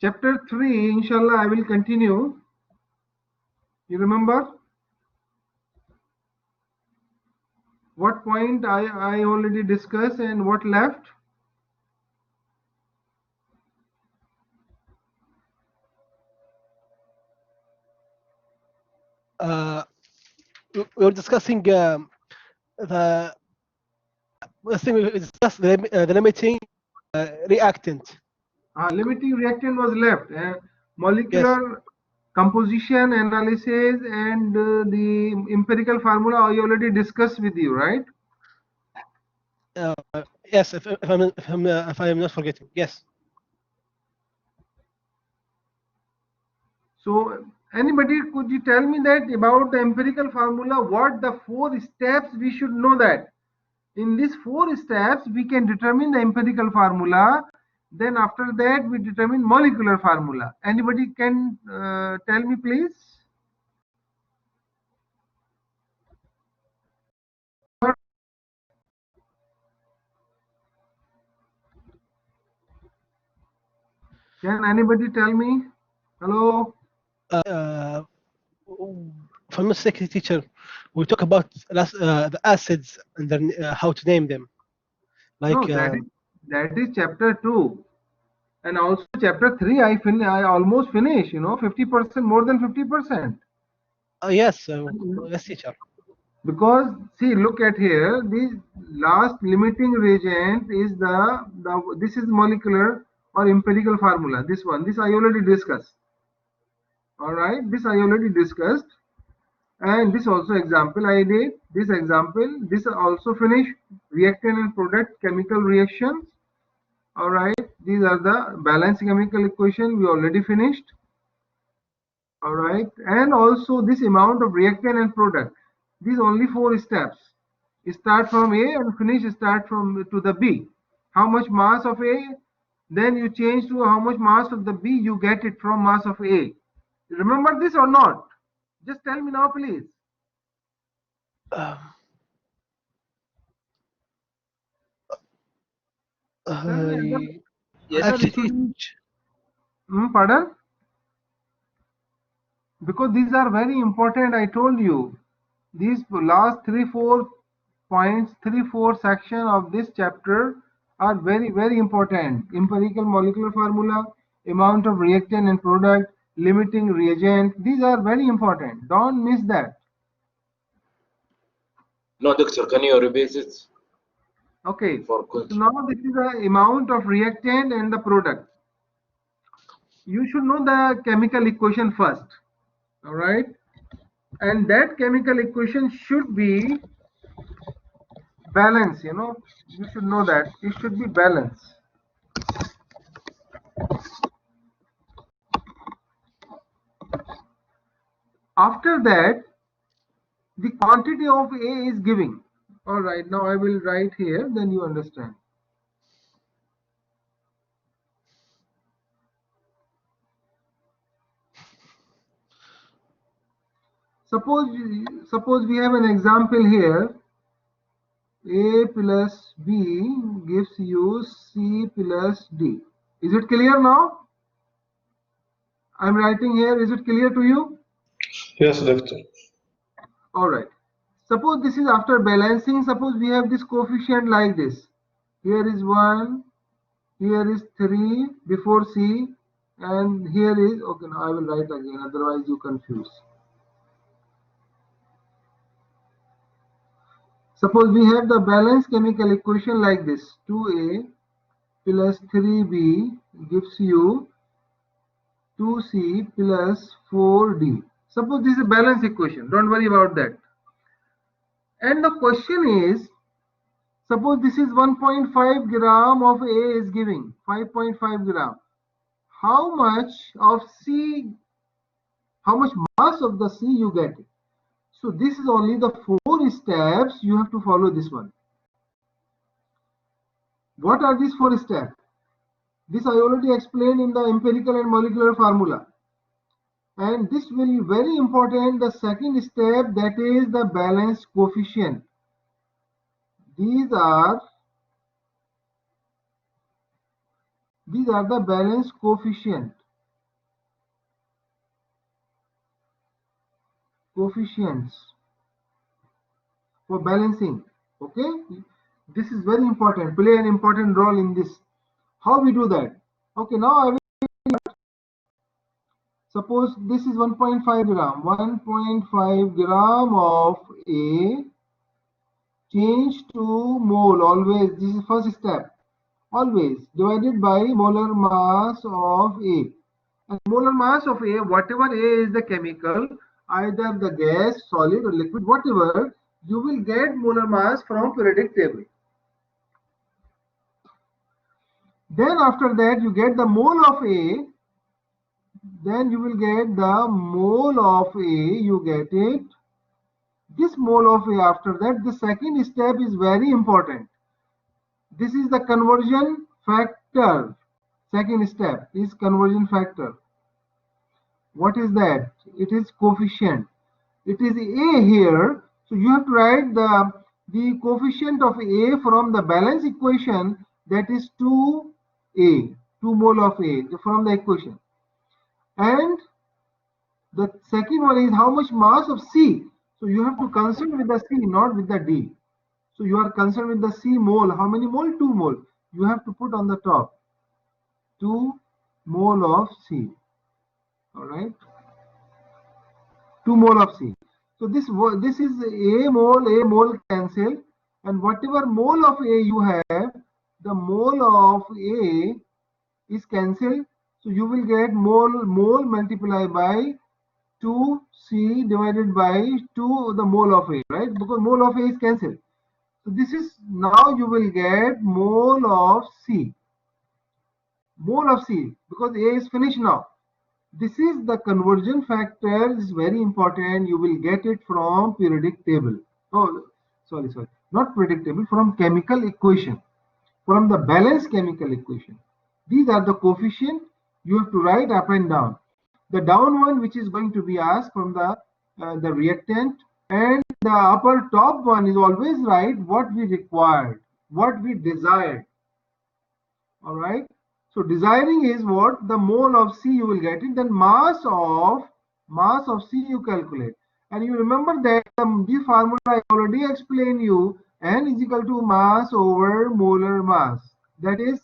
Chapter 3, inshallah, I will continue. You remember what point I already discussed and what left? We were discussing the thing we discussed the limiting reactant. Limiting reactant was left. Molecular Yes. composition analysis and the empirical formula I already discussed with you, right? Yes. If I'm not forgetting. Yes. So anybody, could you tell me that about the empirical formula, what the 4 steps we should know that? In these 4 steps, we can determine the empirical formula. Then after that, we determine molecular formula. Anybody can tell me, please? Can anybody tell me? Hello? If I'm not mistaken, teacher, we talk about the acids and then, how to name them. Like No, that is chapter 2. And also chapter 3, I almost finished, 50%, more than 50%. yes, yes, teacher. Because see, look at here, the last limiting reagent is this is molecular or empirical formula. This one, this I already discussed. All right, this I already discussed, and this also example I did. This example, this also finished. Reactant and product chemical reactions. All right, these are the balanced chemical equation we already finished. All right, and also this amount of reactant and product. These only 4 steps. Start from A and finish start from to the B. How much mass of A? Then you change to how much mass of the B you get it from mass of A. Remember this or not? Just tell me now, please. Uh, Tell me Yes, other actually, students. Pardon? Because these are very important. I told you these last 3-4 points, 3-4 section of this chapter are very important. Empirical molecular formula, amount of reactant and product, limiting reagent, these are very important. Don't miss that. no, doctor, can you repeat it Okay, for so control? now this is the amount of reactant and the product. You should know the chemical equation first. All right, and that chemical equation should be balance. You should know that it should be balanced. After that, the quantity of A is giving. All right, now I will write here, then you understand. Suppose we have an example here. A plus B gives you C plus D. Is it clear now? I'm writing here. Is it clear to you? Yes, doctor. All right. Suppose this is after balancing. Suppose we have this coefficient like this. Here is 1, here is 3 before C, and here is, okay, now I will write again, otherwise you confuse. Suppose we have the balanced chemical equation like this. 2A plus 3B gives you 2C plus 4D. Suppose this is a balanced equation. Don't worry about that. And the question is, suppose this is 1.5 gram of A is giving 5.5 gram. How much of C, how much mass of the C you get? So this is only the 4 steps. You have to follow this one. What are these 4 steps? This I already explained in the empirical and molecular formula. And this will be very important. The second step, that is the balance coefficient. These are the balance coefficient. coefficients for balancing. Okay, this is very important, play an important role in this. How we do that? Okay, now I will suppose this is 1.5 gram. 1.5 gram of A change to mole, always this is first step, always divided by molar mass of A. And molar mass of A, whatever A is the chemical, either the gas, solid or liquid, whatever, you will get molar mass from periodic table. Then after that you get the mole of A, then you will get the mole of A, you get it. This mole of A, after that the second step is very important. This is the conversion factor. Second step is conversion factor. What is that? It is coefficient. It is A here, so you have to write the coefficient of A from the balance equation, that is 2A, 2 mole of A from the equation. And the second one is how much mass of C. So you have to concern with the C, not with the D. So you are concerned with the C mole. How many mole? 2 mole. You have to put on the top 2 mole of C. All right, 2 mole of C. So this is A mole cancel, and whatever mole of A you have, the mole of A is cancelled. So you will get mole multiplied by 2C divided by 2 the mole of A, right? Because mole of A is cancelled. So this is, now you will get mole of C. Mole of C, because A is finished now. This is the conversion factor, is very important. You will get it from periodic table. Oh, sorry, not periodic table, from chemical equation, from the balanced chemical equation. These are the coefficient you have to write up and down. The down one, which is going to be asked from the reactant, and the upper top one is always write what we required, what we desired. All right. So desiring is what? The mole of C you will get it. Then mass of C you calculate. And you remember that the formula I already explained you, N is equal to mass over molar mass. That is,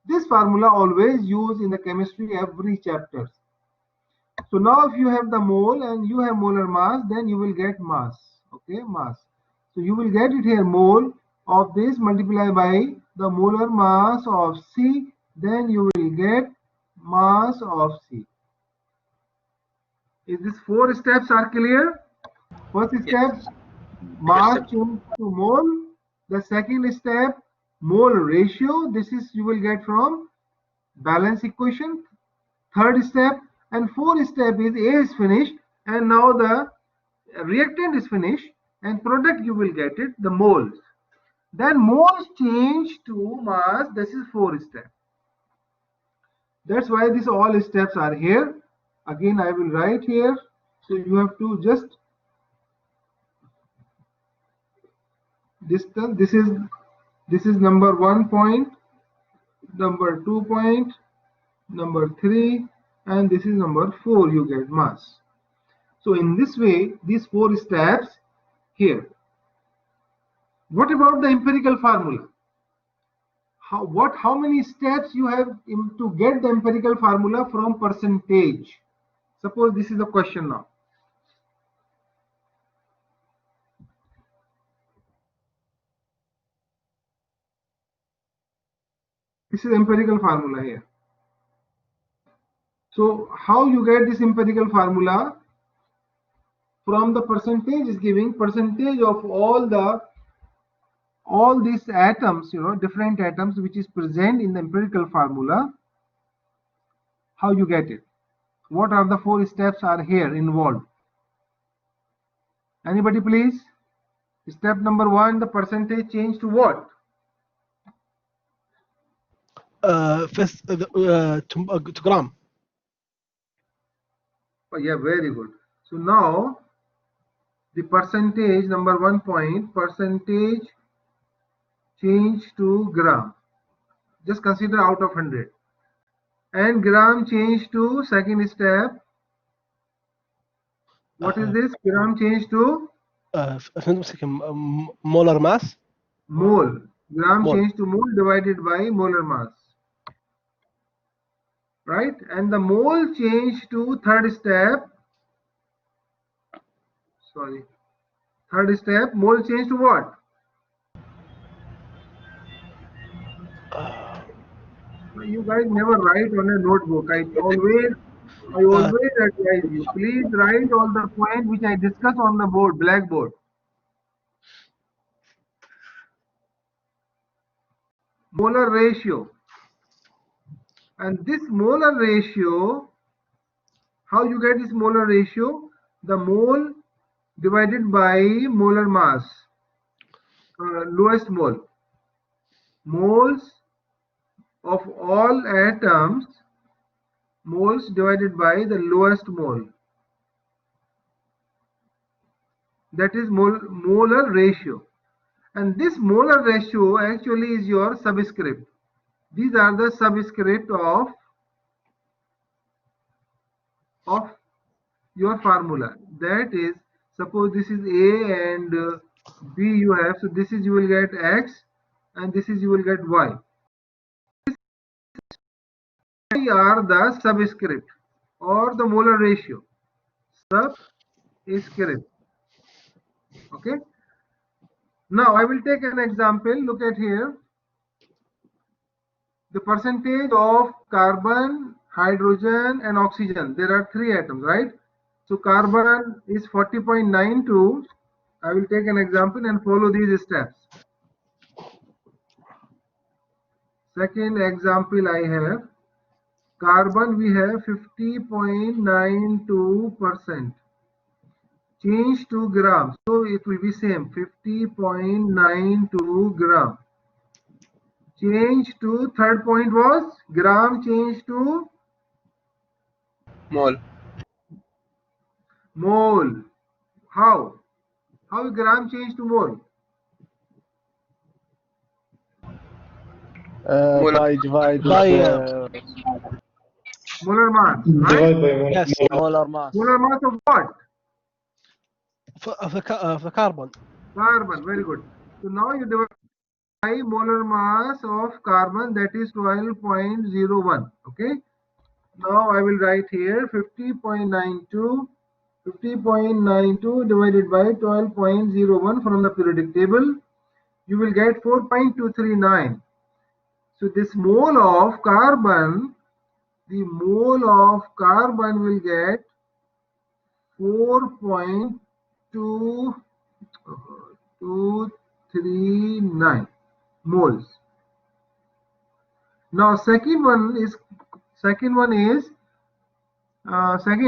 this formula always used in the chemistry every chapter. So now if you have the mole and you have molar mass, then you will get mass. Okay, mass. So you will get it here, mole of this multiplied by the molar mass of C, then you will get mass of C. Is this 4 steps are clear? First step, mass change to mole. The second step, mole ratio. This is you will get from balance equation. Third step, and fourth step is A is finished, and now the reactant is finished, and product you will get it, the moles. Then moles change to mass. This is 4th step. That's why these all steps are here. Again, I will write here. So you have to just distance. This is number 1 point, number 2 point, number 3, and this is number 4. You get mass. So in this way, these 4 steps here. What about the empirical formula? How many steps you have to get the empirical formula from percentage? Suppose this is the question now. This is empirical formula here. So how you get this empirical formula? From the percentage is giving percentage of all these atoms, different atoms which is present in the empirical formula. How you get it? What are the 4 steps are here involved? Anybody please? Step number 1, the percentage change to what? First, to gram. Oh, yeah, very good. So now the percentage, number 1 point, percentage change to gram. Just consider out of 100. And gram change to second step. What is this? Gram change to molar mass. mole. Gram Mole. change to mole divided by molar mass. Right? And the mole change to third step. Sorry. Third step, mole change to what? You guys never write on a notebook. I always advise you, please write all the points which I discuss on the board, blackboard. Molar ratio. And this molar ratio, how you get this molar ratio? The mole divided by molar mass, lowest mole. Moles of all atoms, moles divided by the lowest mole. That is molar ratio. And this molar ratio actually is your subscript. These are the subscript of your formula. That is, suppose this is A and B you have, so this is you will get X and this is you will get Y. These are the subscript or the molar ratio. Subscript. Okay. Now I will take an example. Look at here. The percentage of carbon, hydrogen and oxygen. There are three atoms, right? So carbon is 40.92. I will take an example and follow these steps. Second example I have. Carbon we have 50.92%. Change to gram. So it will be same 50.92 gram. Change to third point was gram change to mole. Mole. How? How gram change to mole? By divide Molar mass, right? Divide by Yes. molar mass. Molar mass of what? Of the carbon. Carbon. Very good. So now you divide by molar mass of carbon, that is 12.01. Okay. Now I will write here 50.92. 50.92 divided by 12.01 from the periodic table. You will get 4.239. So this mole of carbon, the mole of carbon will get 4.239 moles. Now second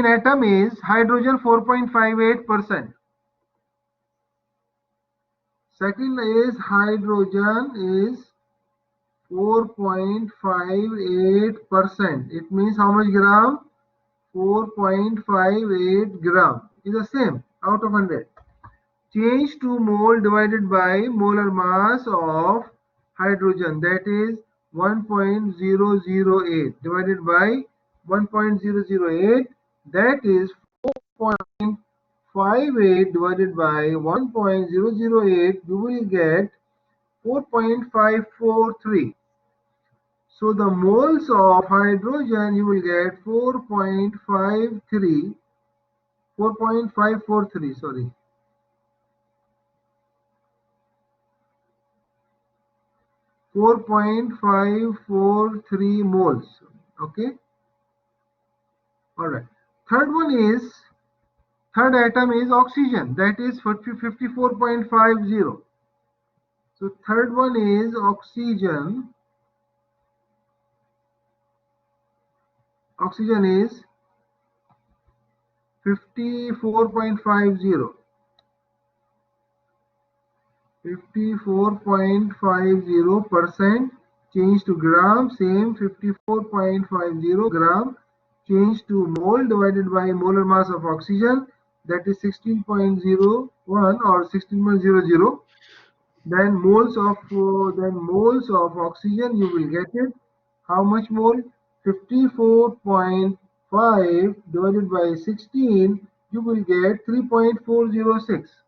atom is hydrogen 4.58%. Second is hydrogen is 4.58%. It means how much gram? 4.58 gram is the same out of 100. Change to mole divided by molar mass of hydrogen, that is 1.008 divided by 1.008, that is 4.58 divided by 1.008, you will get 4.543. So the moles of hydrogen you will get 4.543, sorry. 4.543 moles. Okay. All right. Third atom is oxygen, that is 54.50. So third one is oxygen. Oxygen is 54.50. 54.50% change to gram, same 54.50 gram change to mole divided by molar mass of oxygen, that is 16.01 or 16.00. Then moles of oxygen you will get it. How much mole? 54.5 divided by 16, you will get 3.406.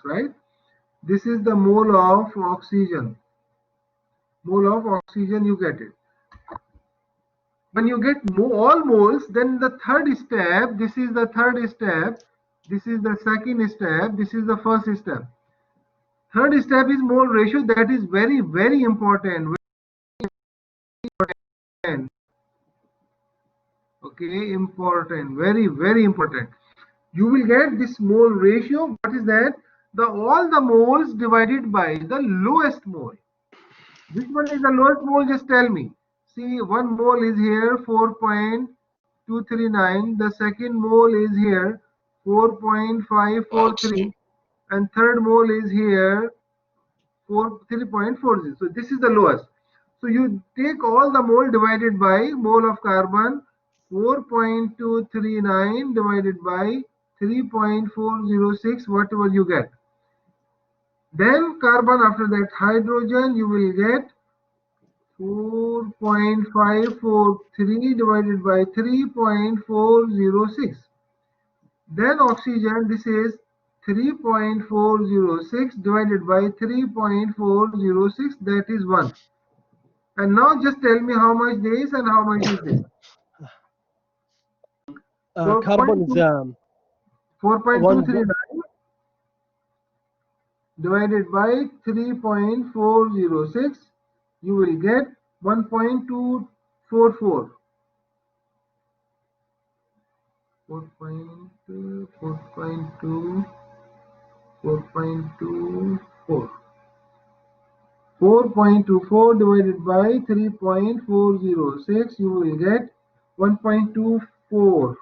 Right? This is the mole of oxygen. Mole of oxygen, you get it. When you get all moles, then the third step, this is the third step, this is the second step, this is the first step. Third step is mole ratio. That is very, very important. Okay, important, very, very important. You will get this mole ratio. What is that? All the moles divided by the lowest mole. Which one is the lowest mole? Just tell me. See, one mole is here, 4.239. The second mole is here, 4.543. And third mole is here, 3.40. So this is the lowest. So you take all the mole divided by mole of carbon, 4.239 divided by 3.406, whatever you get. Then carbon, after that hydrogen, you will get 4.543 divided by 3.406. Then oxygen, this is 3.406 divided by 3.406, that is 1. And now just tell me how much this and how much is this. Carbon is 4.239 divided by 3.406, you will get 1.244. 4.24 divided by 3.406, you will get 1.24.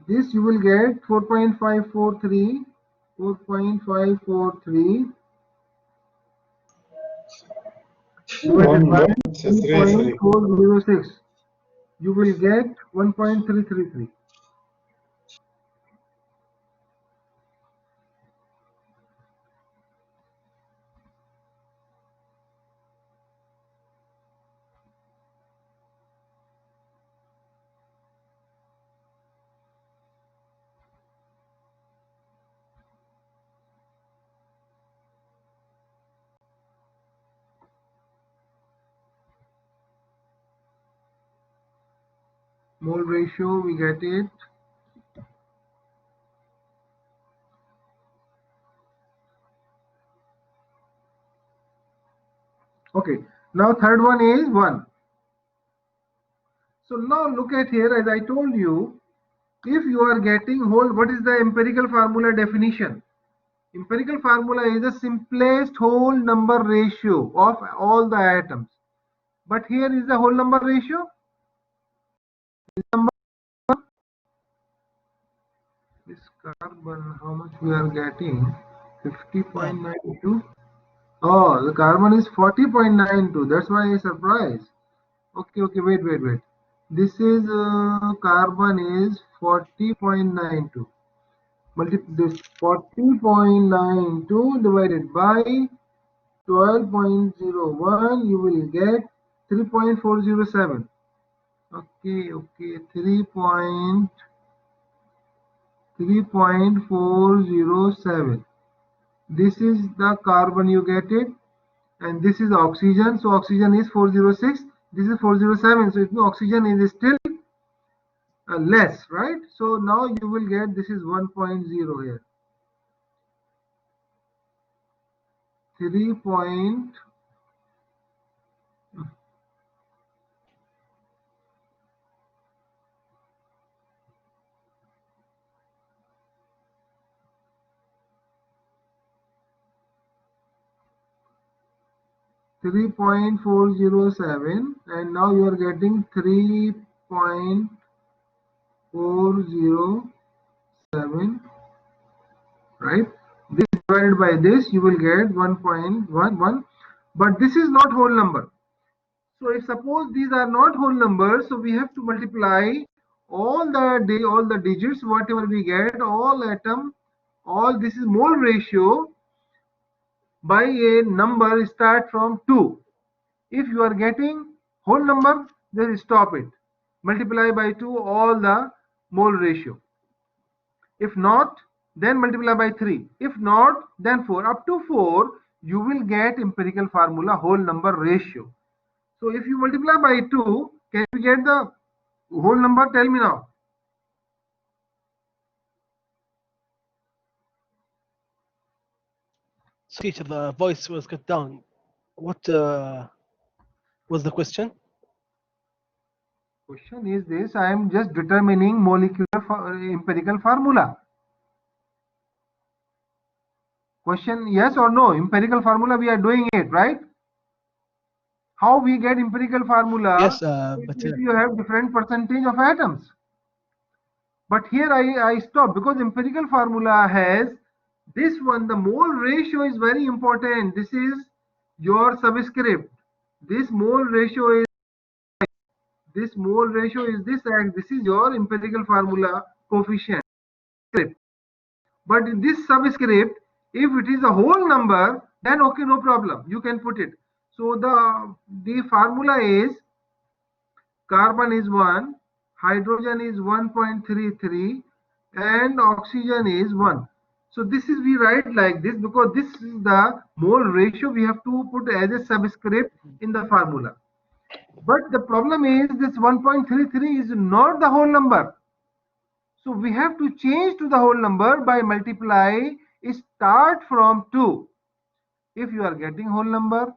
This you will get 4.543 divided by 3.406. You will get 1.333. Mole ratio, we get it. Okay, now third one is 1. So now look at here, as I told you, if you are getting whole, what is the empirical formula definition? Empirical formula is the simplest whole number ratio of all the atoms. But here is the whole number ratio. This carbon, how much we are getting? 50.92. Oh, the carbon is 40.92. That's why I surprised. Okay, wait. This is carbon is 40.92. This 40.92 divided by 12.01, you will get 3.407. Okay, 3.407. This is the carbon, you get it, and this is oxygen. So oxygen is 406. This is 407. So oxygen is still less, right? So now you will get, this is 1.0 here. 3. 3.407, and now you are getting 3.407, right? This divided by this, you will get 1.11, but this is not whole number. So if suppose these are not whole numbers, so we have to multiply all the digits, whatever we get, all atom, all this is mole ratio by a number start from 2. If you are getting whole number, then stop it. Multiply by 2 all the mole ratio. If not, then multiply by 3. If not, then 4. Up to 4, you will get empirical formula whole number ratio. So if you multiply by 2, can you get the whole number? Tell me now. So, teacher, the voice was cut down. What was the question? Question is this: I am just determining molecular empirical formula. Question: yes or no? Empirical formula, we are doing it, right? How we get empirical formula? Yes, but if you have different percentage of atoms. But here I stop because empirical formula has this one. The mole ratio is very important. This is your subscript. This mole ratio is this, and this is your empirical formula coefficient. But in this subscript, if it is a whole number, then okay, no problem, you can put it. So the formula is carbon is 1, hydrogen is 1.33, and oxygen is 1. So this is, we write like this because this is the mole ratio we have to put as a subscript in the formula. But the problem is this 1.33 is not the whole number. So we have to change to the whole number by multiply, start from 2. If you are getting whole number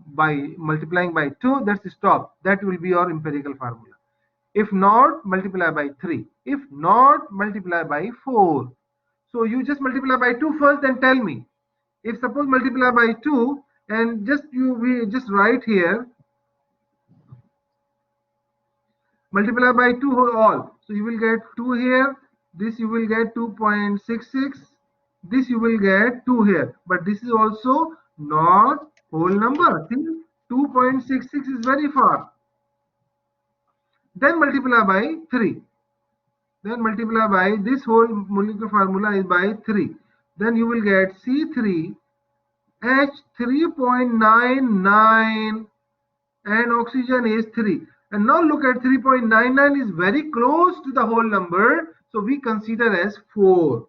by multiplying by 2, that's stop. That will be your empirical formula. If not, multiply by 3. If not, multiply by 4. So you just multiply by 2 first, then tell me. If suppose multiply by 2 and we just write here, multiply by 2 all. So you will get 2 here, this you will get 2.66, this you will get 2 here, but this is also not whole number. See, 2.66 is very far. Then multiply by 3. Then multiply by this whole molecular formula is by 3. Then you will get C3H 3.99 and oxygen is 3. And now look at 3.99 is very close to the whole number, so we consider as 4.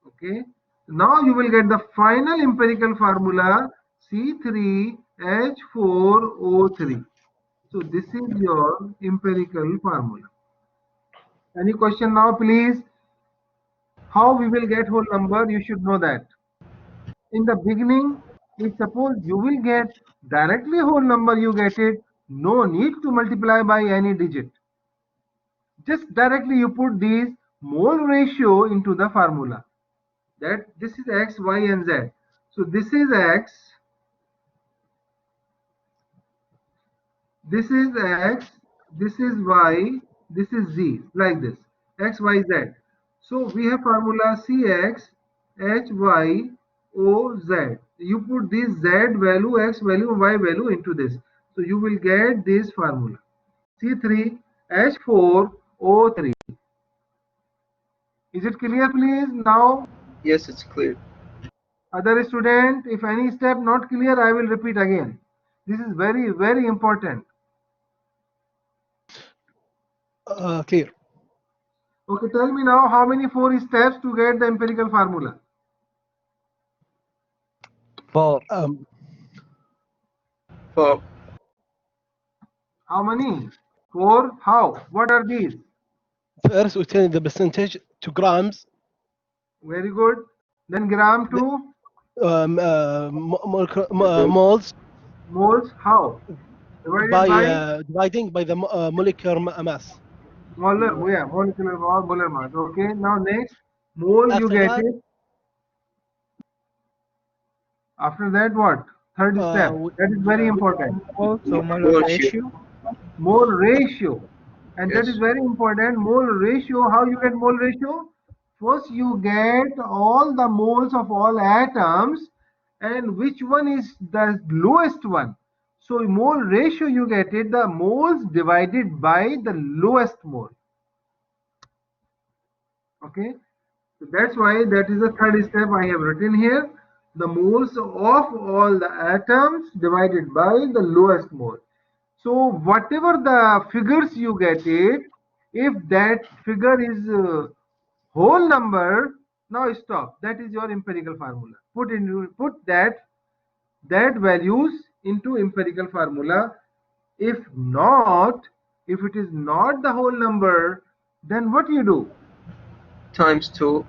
Okay. Now you will get the final empirical formula C3H4O3. So this is your empirical formula. Any question now, please? How we will get whole number? You should know that. In the beginning, if suppose you will get directly whole number, you get it. No need to multiply by any digit. Just directly you put these mole ratio into the formula. That this is X, Y, and Z. So this is X. This is X. This is Y. This is Z. Like this. X, Y, Z. So we have formula CX, HY, OZ. You put this Z value, X value, Y value into this. So you will get this formula. C3H4O3. Is it clear, please? Now, Yes, it's clear. other student, if any step not clear, I will repeat again. This is very, very important. Clear. Okay, tell me now how many 4 steps to get the empirical formula? 4. 4. How many? 4. How? What are these? First, we turn the percentage to grams. Very good. Then gram to Moles moles. How? Divided by dividing by the molecular mass. molar, yeah, molecular molar mass. Okay. Now next, mole you After get that, it. After that, what? Third step. That is very important. Also, Mole mole ratio. ratio. Mole ratio. And that Yes. is very important. Mole ratio. How you get mole ratio? First, you get all the moles of all atoms, and which one is the lowest one. So mole ratio, you get it, the moles divided by the lowest mole. Okay, so that's why that is the third step I have written here. The moles of all the atoms divided by the lowest mole. So whatever the figures you get it, if that figure is whole number, now stop. That is your empirical formula. Put that values into empirical formula. If not, if it is not the whole number, then what you do? Times 2.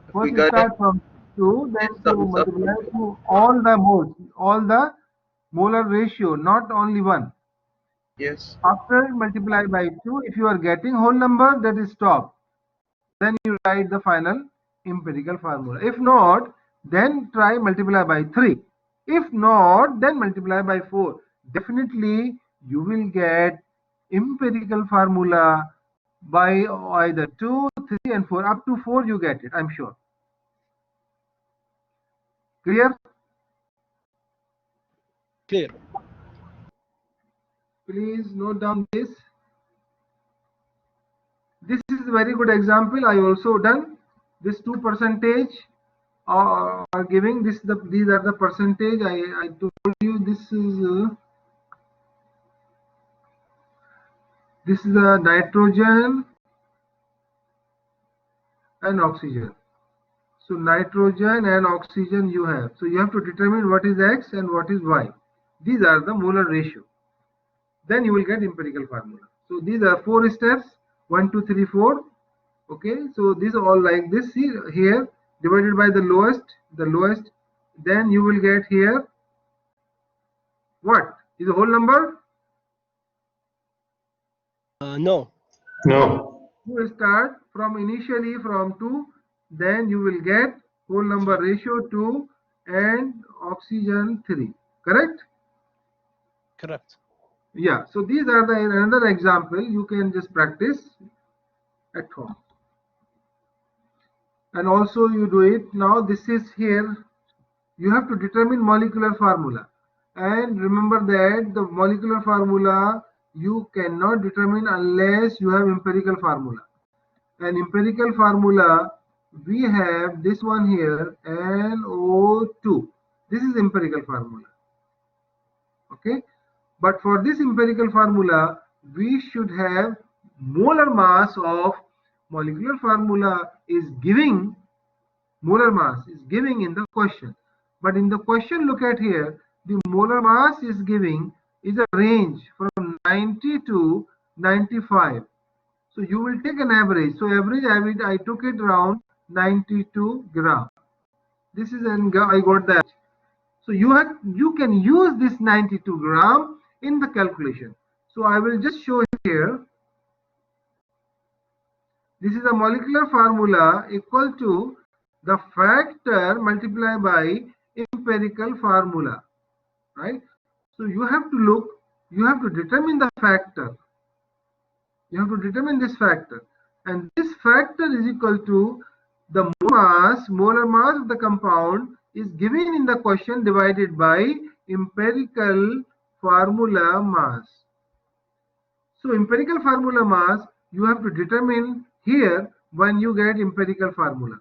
If we First got it, start from 2, then to sums up multiply to to all the moles, all the molar ratio, not only one. yes. After multiply by 2, if you are getting whole number, that is stop. Then you write the final empirical formula. If not, then try multiply by 3. If not, then multiply by 4. Definitely you will get empirical formula by either 2, 3 and 4. Up to 4 you get it, I'm sure. Clear? Clear. Please note down this. This is a very good example. I also done this 2% are giving this. These are the percentage. I told you this is a nitrogen and oxygen. So nitrogen and oxygen you have. So you have to determine what is X and what is Y. These are the molar ratio. Then you will get empirical formula. So these are 4 steps. 1, 2, 3, 4. Okay. So these are all like this. See here, divided by the lowest. Then you will get here. What is the whole number? No. No. You will start from initially from 2, then you will get whole number ratio 2 and oxygen 3. Correct? Correct. Yeah. So these are the another example you can just practice at home. And also you do it now. This is here. You have to determine molecular formula. And remember that the molecular formula you cannot determine unless you have empirical formula. And empirical formula, we have this one here, NO2. This is empirical formula. Okay. But for this empirical formula, we should have molar mass of molecular formula is giving, molar mass is giving in the question. But in the question, look at here, the molar mass is giving is a range from 90 to 95. So you will take an average. So average I took it around 92 gram. This is I got that. So you can use this 92 gram in the calculation. So I will just show here. This is a molecular formula equal to the factor multiplied by empirical formula, right? So you have to look, you have to determine the factor. You have to determine this factor, and this factor is equal to the molar mass of the compound is given in the question divided by empirical formula mass. So empirical formula mass you have to determine here when you get empirical formula.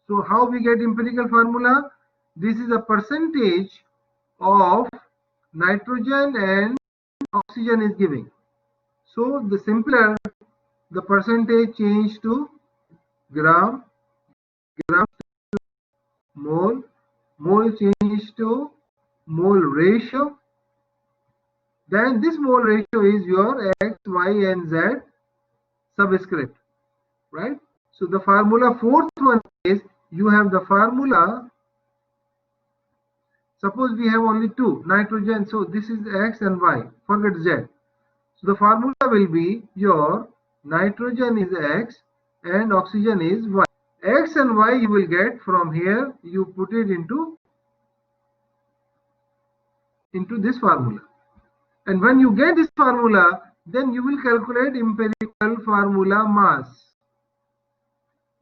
So how we get empirical formula? This is a percentage of nitrogen and oxygen is giving. So the simpler the percentage change to gram, gram to mole, mole change to mole ratio. Then this mole ratio is your X, Y and Z subscript, right? So the formula fourth one is you have the formula. Suppose we have only 2 nitrogen, so this is X and Y, forget Z. So the formula will be your nitrogen is X and oxygen is Y. X and Y you will get from here, you put it into this formula. And when you get this formula, then you will calculate empirical formula mass.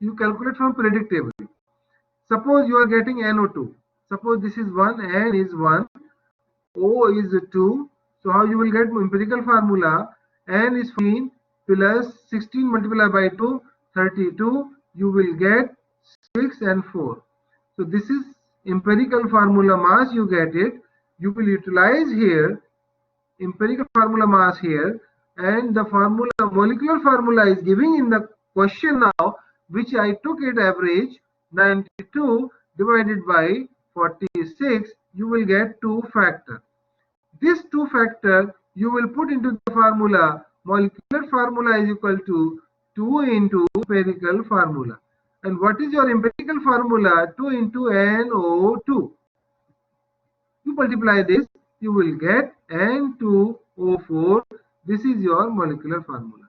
You calculate from predictable. Suppose you are getting NO2. Suppose this is 1, N is 1. O is 2. So how you will get empirical formula? N is 14 plus 16 multiplied by 2, 32. You will get 6 and 4. So this is empirical formula mass. You get it. You will utilize here empirical formula mass here, and the formula molecular formula is giving in the question now, which I took it average 92 divided by 46. You will get 2 factor. This 2 factor you will put into the formula. Molecular formula is equal to 2 into empirical formula. And what is your empirical formula? 2 into NO2. You multiply this, you will get N2O4. This is your molecular formula.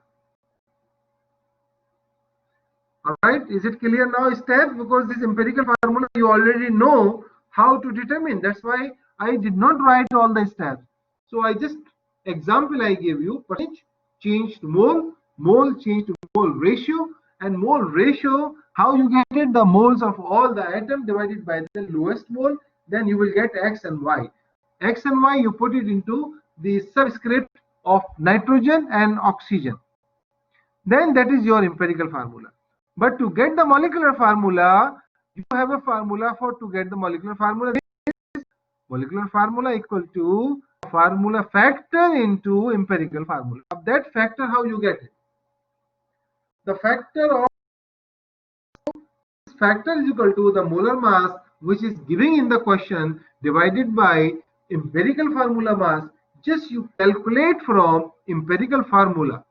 Alright, is it clear now steps? Because this empirical formula you already know how to determine. That's why I did not write all the steps. So I just example I gave you, percentage changed to mole, mole changed to mole ratio, and mole ratio, how you get it, the moles of all the atom divided by the lowest mole, then you will get X and Y. X and Y you put it into the subscript of nitrogen and oxygen. Then that is your empirical formula. But to get the molecular formula, you have a formula for to get the molecular formula. Molecular formula equal to formula factor into empirical formula. Of that factor, how you get it? The factor of factor is equal to the molar mass which is giving in the question divided by empirical formula mass. Just you calculate from empirical formula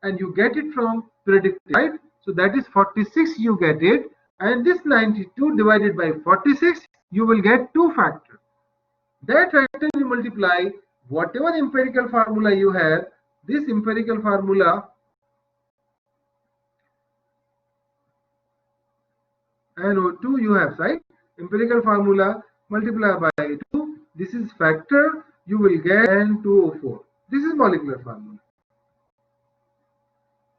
and you get it from predicted, right? So that is 46 you get it, and this 92 divided by 46 you will get 2 factor. That factor you multiply whatever empirical formula you have, this empirical formula NO2 you have, right? Empirical formula multiply by 2, this is factor, you will get N2O4. This is molecular formula.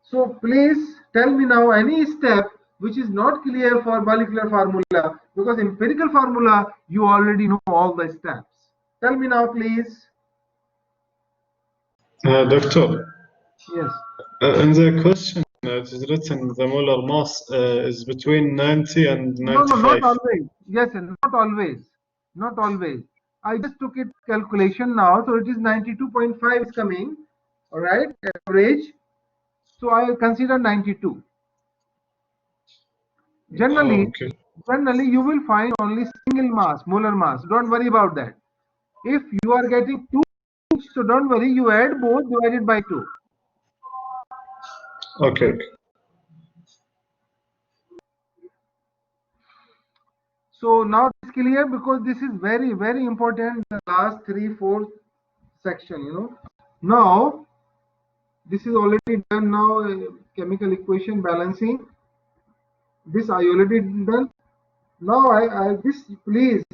So please tell me now any step which is not clear for molecular formula, because empirical formula you already know all the steps. Tell me now please. Doctor, Yes. in the question it is written the molar mass is between 90 and 95. No, not always. Yes, not always. Not always. I just took it calculation now, so it is 92.5 is coming. All right, average. So I consider 92. Generally, generally you will find only single mass, molar mass. Don't worry about that. If you are getting 2, so don't worry, you add both divided by 2. Okay. So now it's clear, because this is very, very important, the last 3-4 section, you know. Now, this is already done now, chemical equation balancing. This I already done. Now this please,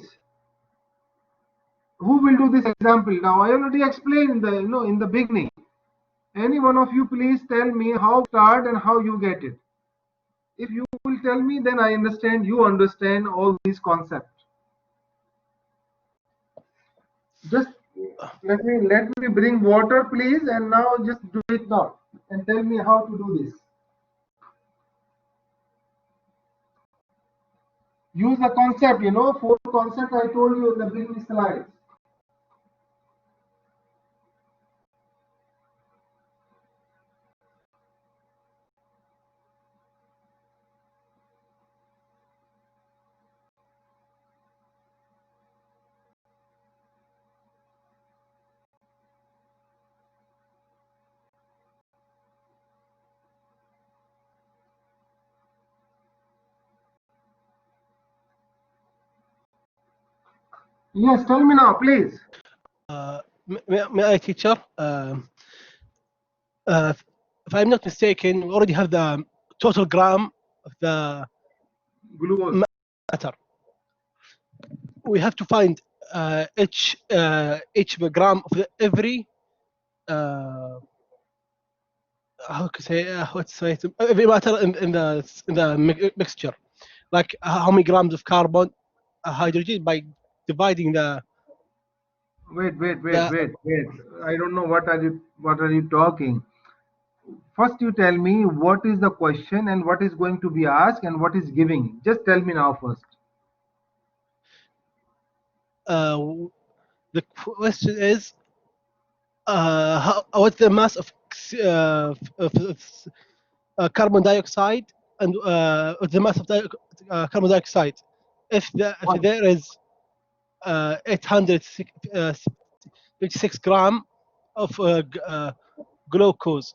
who will do this example? Now I already explained the, in the beginning. Any one of you please tell me how start and how you get it. If you will tell me, then I understand you understand all these concepts. Just let me bring water please, and now just do it now and tell me how to do this. Use the concept, 4 concepts I told you in the beginning slides. Yes, tell me now, please. May I, teacher? If I'm not mistaken, we already have the total gram of the Glucose. matter. We have to find each gram of every how can I say what's it? Every matter in the mixture, like how many grams of carbon, hydrogen, by dividing the Wait. The- I don't know what are you talking. First, you tell me what is the question and what is going to be asked and what is giving. Just tell me now first. the question is, what's the mass of carbon dioxide and the mass of carbon dioxide if there is 856 gram of glucose.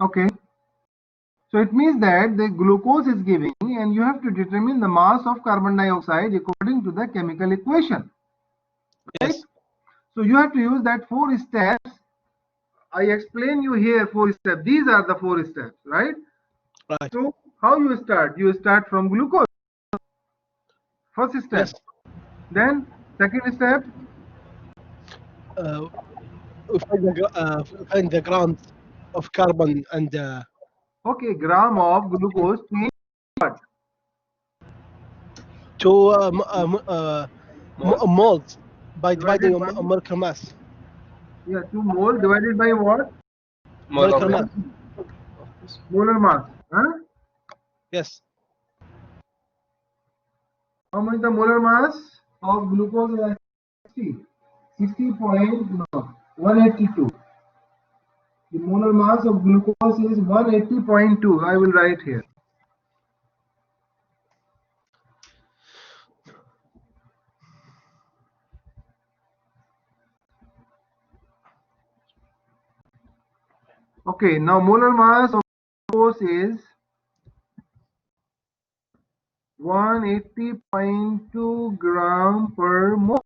Okay. So it means that the glucose is giving and you have to determine the mass of carbon dioxide according to the chemical equation. Right? Yes. So you have to use that 4 steps. I explain you here 4 steps. These are the 4 steps, right? Right. So how you start? You start from glucose. First step. Yes. Then second step. We find the grams of carbon and Okay, gram of glucose change what? to Mole? moles by Divided dividing by molecular mass. yeah, 2 mole divided by what? Mole of Molecular it. mass. Molar mass. Huh? Yes. How much the molar mass of glucose is? 182. The molar mass of glucose is 180.2. I will write here. Okay, now molar mass of glucose is 180.2 gram per mole.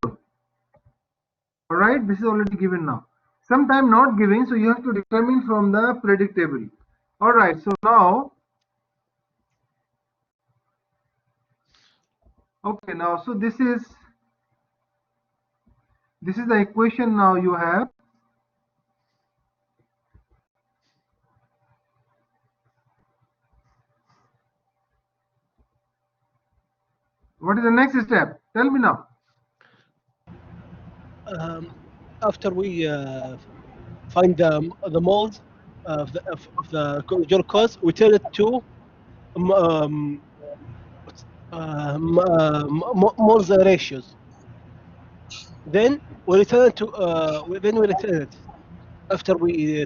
All right, this is already given now. Sometime not giving, so you have to determine from the predictable. All right, so now, okay, now so this is the equation now you have. What is the next step? Tell me now. After we find the moles of the glucose, we turn it to moles ratios. Then we return it to we return it after we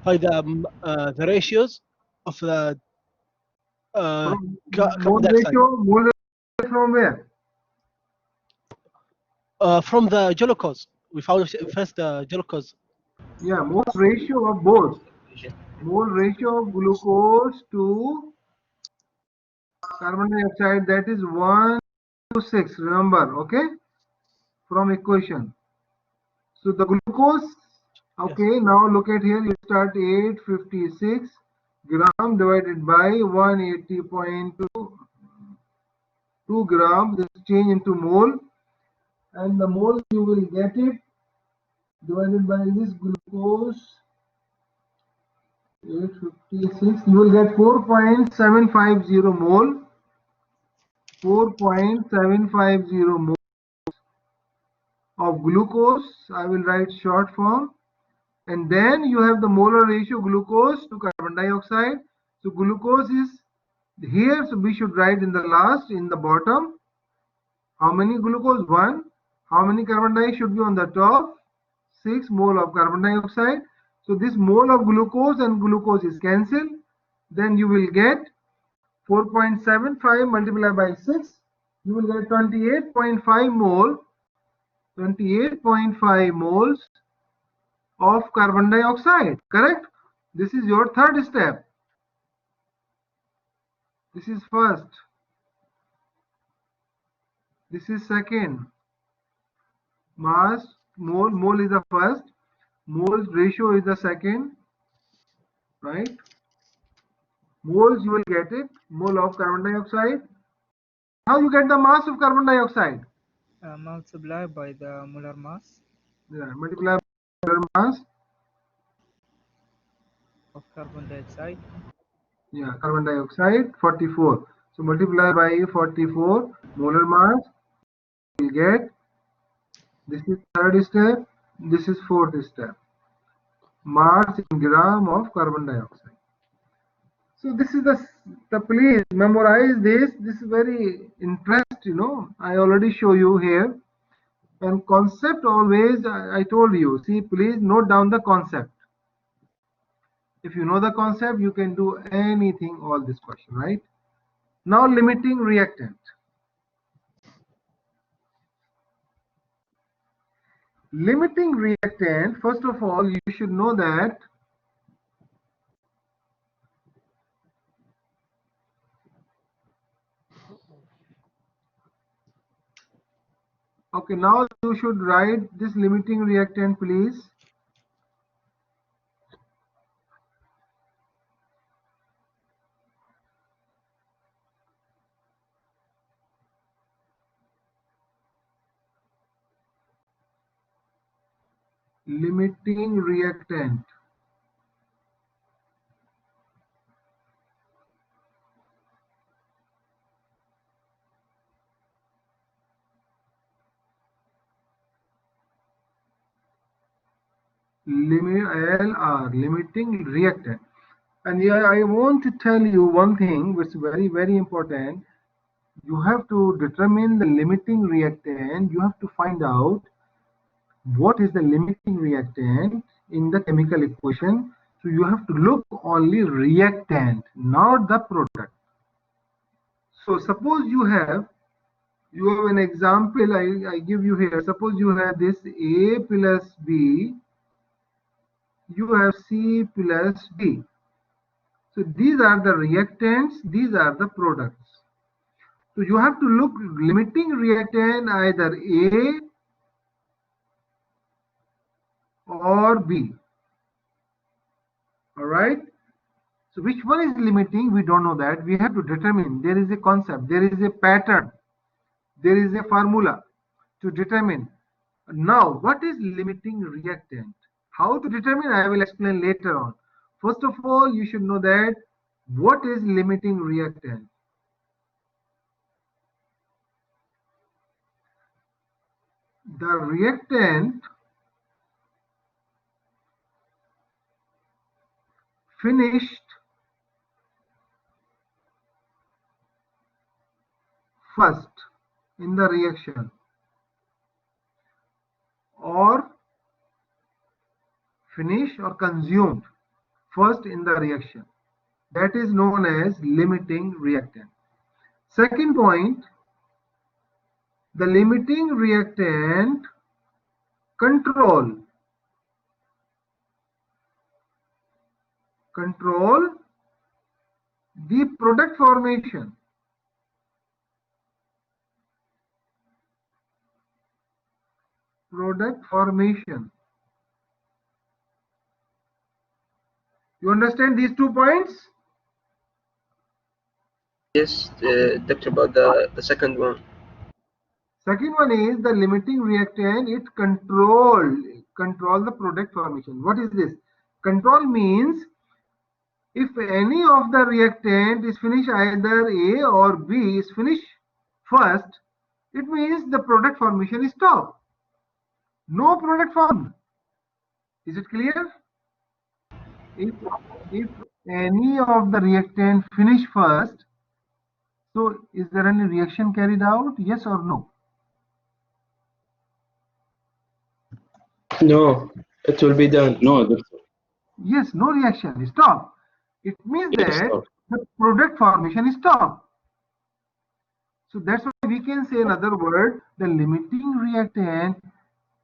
find the ratios of the carbon Mole dioxide ratio from where? from the glucose. We found first the glucose. Yeah, mole ratio of both. Mole ratio of glucose to carbon dioxide, that is 1 to 6. Remember, okay? From equation. So the glucose, okay, now look at here, you start 856 gram divided by 180.2 gram, this change into mole, and the mole you will get it divided by this glucose 856, you will get 4.750 mole, 4.750 mole of glucose. I will write short form. And then you have the molar ratio glucose to carbon dioxide. So glucose is here, so we should write in the last, in the bottom. How many glucose? 1. How many carbon dioxide should be on the top? 6 mole of carbon dioxide. So this mole of glucose and glucose is cancelled. Then you will get 4.75 multiplied by 6. You will get 28.5 mole. 28.5 moles of carbon dioxide, correct? This is your third step. This is first. This is second. Mass, mole is the first. Moles ratio is the second, right? Moles you will get it, mole of carbon dioxide. How you get the mass of carbon dioxide? Multiply by the molar mass Yeah, multiply by molar mass. of carbon dioxide. Yeah, carbon dioxide 44. So multiply by 44 molar mass, you will get This is third step. This is fourth step. Mass in gram of carbon dioxide. So this is the please memorize this. This is very interest. I already show you here. And concept always I told you. See, please note down the concept. If you know the concept, you can do anything. All this question, right? Now limiting reactant. Limiting reactant. First of all, you should know that. Okay, now you should write this limiting reactant, please. Limiting reactant. LR, limiting reactant. And yeah, I want to tell you one thing which is very, very important. You have to determine the limiting reactant. You have to find out what is the limiting reactant in the chemical equation. So you have to look only reactant, not the product. So suppose you have an example I give you here. Suppose you have this A plus B, you have C plus D. So these are the reactants, these are the products. So you have to look limiting reactant either A or B. All right. So which one is limiting? We don't know that. We have to determine. There is a concept, there is a pattern, there is a formula to determine. Now, what is limiting reactant? How to determine? I will explain later on. First of all, you should know that what is limiting reactant. The reactant finished first in the reaction or finished or consumed first in the reaction. That is known as limiting reactant. Second point, the limiting reactant control the product formation. Product formation. You understand these 2 points? Yes, Doctor, about the second one. Second one is the limiting reactant. It control the product formation. What is this? Control means if any of the reactant is finished either A or B is finished first, it means the product formation is stopped. No product formed. Is it clear? If any of the reactant finish first, so is there any reaction carried out? Yes or no? No, it will be done. No, doctor. Yes, no reaction. Stop. It means Yes, that sir. the product formation is stopped. So that's why we can say, in other words, the limiting reactant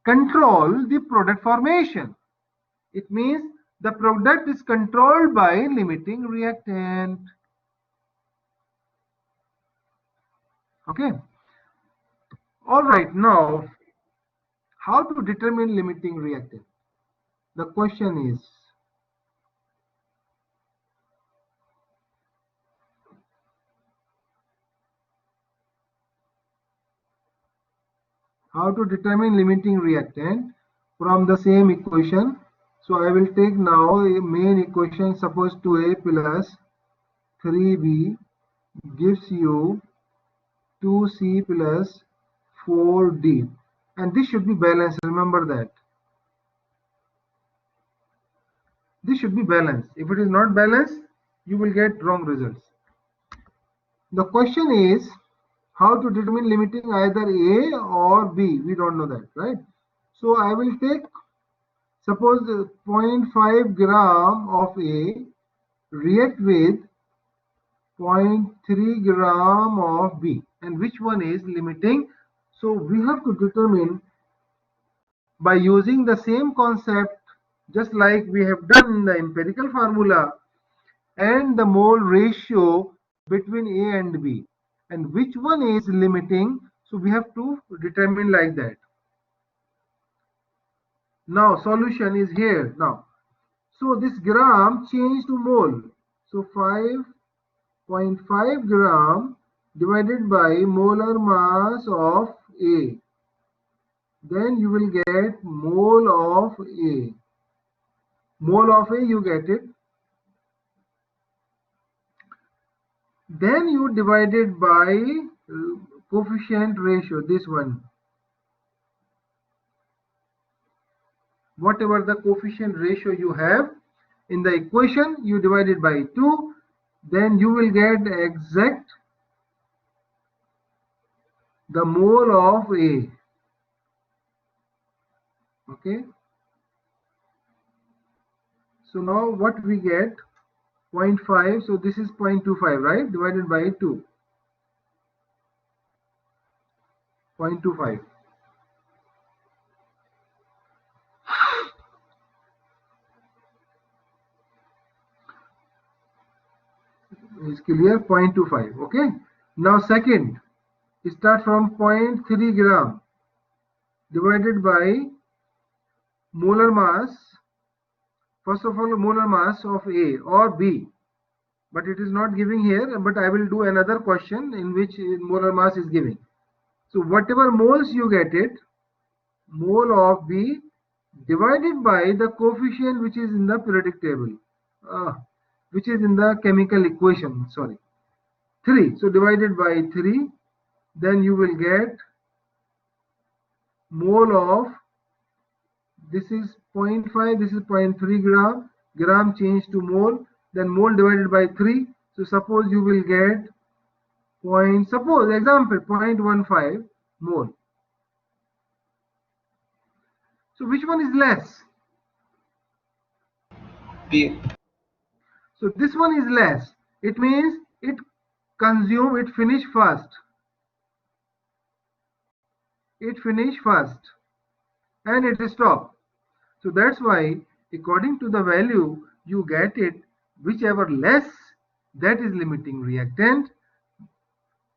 control the product formation. It means the product is controlled by limiting reactant. Okay. All right. Now, how to determine limiting reactant? The question is, how to determine limiting reactant from the same equation. So I will take now a main equation. Suppose 2A plus 3B gives you 2C plus 4D. and this should be balanced. Remember that. This should be balanced. If it is not balanced, you will get wrong results. The question is how to determine limiting either A or B. We don't know that, right? So I will take, suppose 0.5 gram of A react with 0.3 gram of B, and which one is limiting? So we have to determine by using the same concept, just like we have done in the empirical formula, and the mole ratio between A and B, and which one is limiting. So we have to determine like that. Now solution is here now. So this gram changed to mole. So 5.5 gram divided by molar mass of A. Then you will get mole of A. Mole of A, you get it. Then you divide it by coefficient ratio, this one. Whatever the coefficient ratio you have in the equation, you divide it by 2. Then you will get exact the mole of A. Okay. So now what we get? 0.5. So this is 0.25, right? Divided by 2. 0.25. Is clear? 0.25. Okay. Now second, start from 0.3 gram divided by molar mass. First of all, molar mass of A or B, but it is not giving here, but I will do another question in which molar mass is giving. So whatever moles you get it, mole of B divided by the coefficient which is in the periodic table, which is in the chemical equation, sorry, 3. So divided by 3, then you will get mole of, this is 0.5, this is 0.3 gram, gram changed to mole, then mole divided by 3. So suppose you will get suppose example 0.15 mole. So which one is less? B. So this one is less. It means it finish first. It finish first and it stop. So that's why according to the value you get it, whichever less, that is limiting reactant.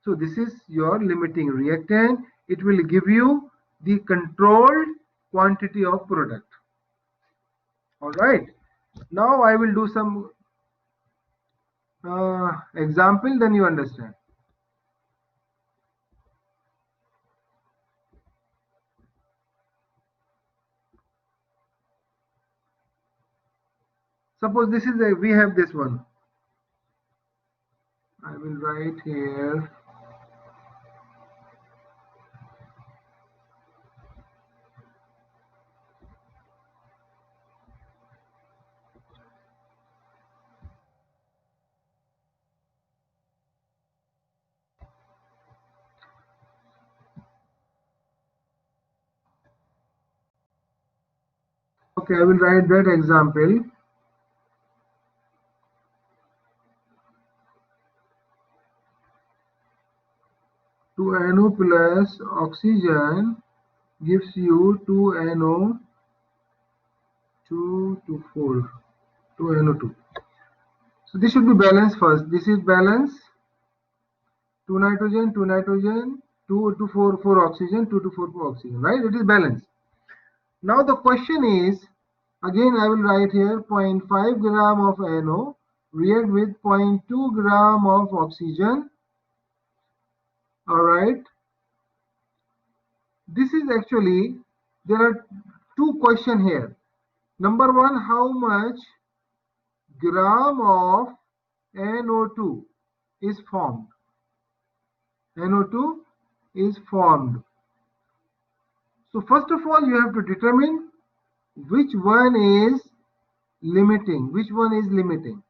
So this is your limiting reactant. It will give you the controlled quantity of product. All right. Now I will do some example, then you understand. Suppose this is we have this one. I will write here. Okay, I will write that example. Two NO plus oxygen gives you 2 NO 2 to 4, 2 NO2. So this should be balanced first. This is balance. 2 nitrogen, 2 to 4 oxygen, 2 to 4 oxygen, right? It is balanced. Now the question is, again I will write here 0.5 gram of NO react with 0.2 gram of oxygen. All right. This is actually, there are two questions here. Number one, how much gram of NO2 is formed? NO2 is formed. So first of all, you have to determine which one is limiting. Which one is limiting?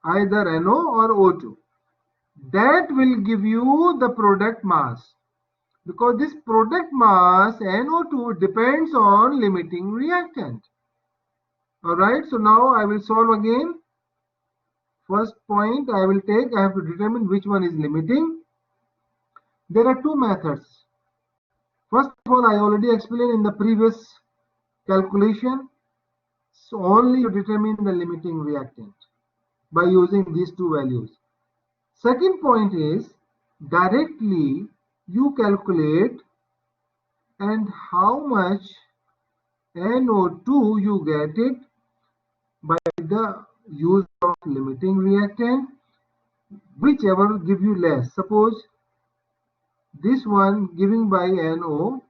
Either NO or O2. That will give you the product mass. Because this product mass NO2 depends on limiting reactant. Alright, so now I will solve again. First point I will take, I have to determine which one is limiting. There are two methods. First of all, I already explained in the previous calculation. So only you determine the limiting reactant by using these two values. Second point is directly you calculate and how much NO2 you get it by the use of limiting reactant, whichever give you less. Suppose this one giving by NO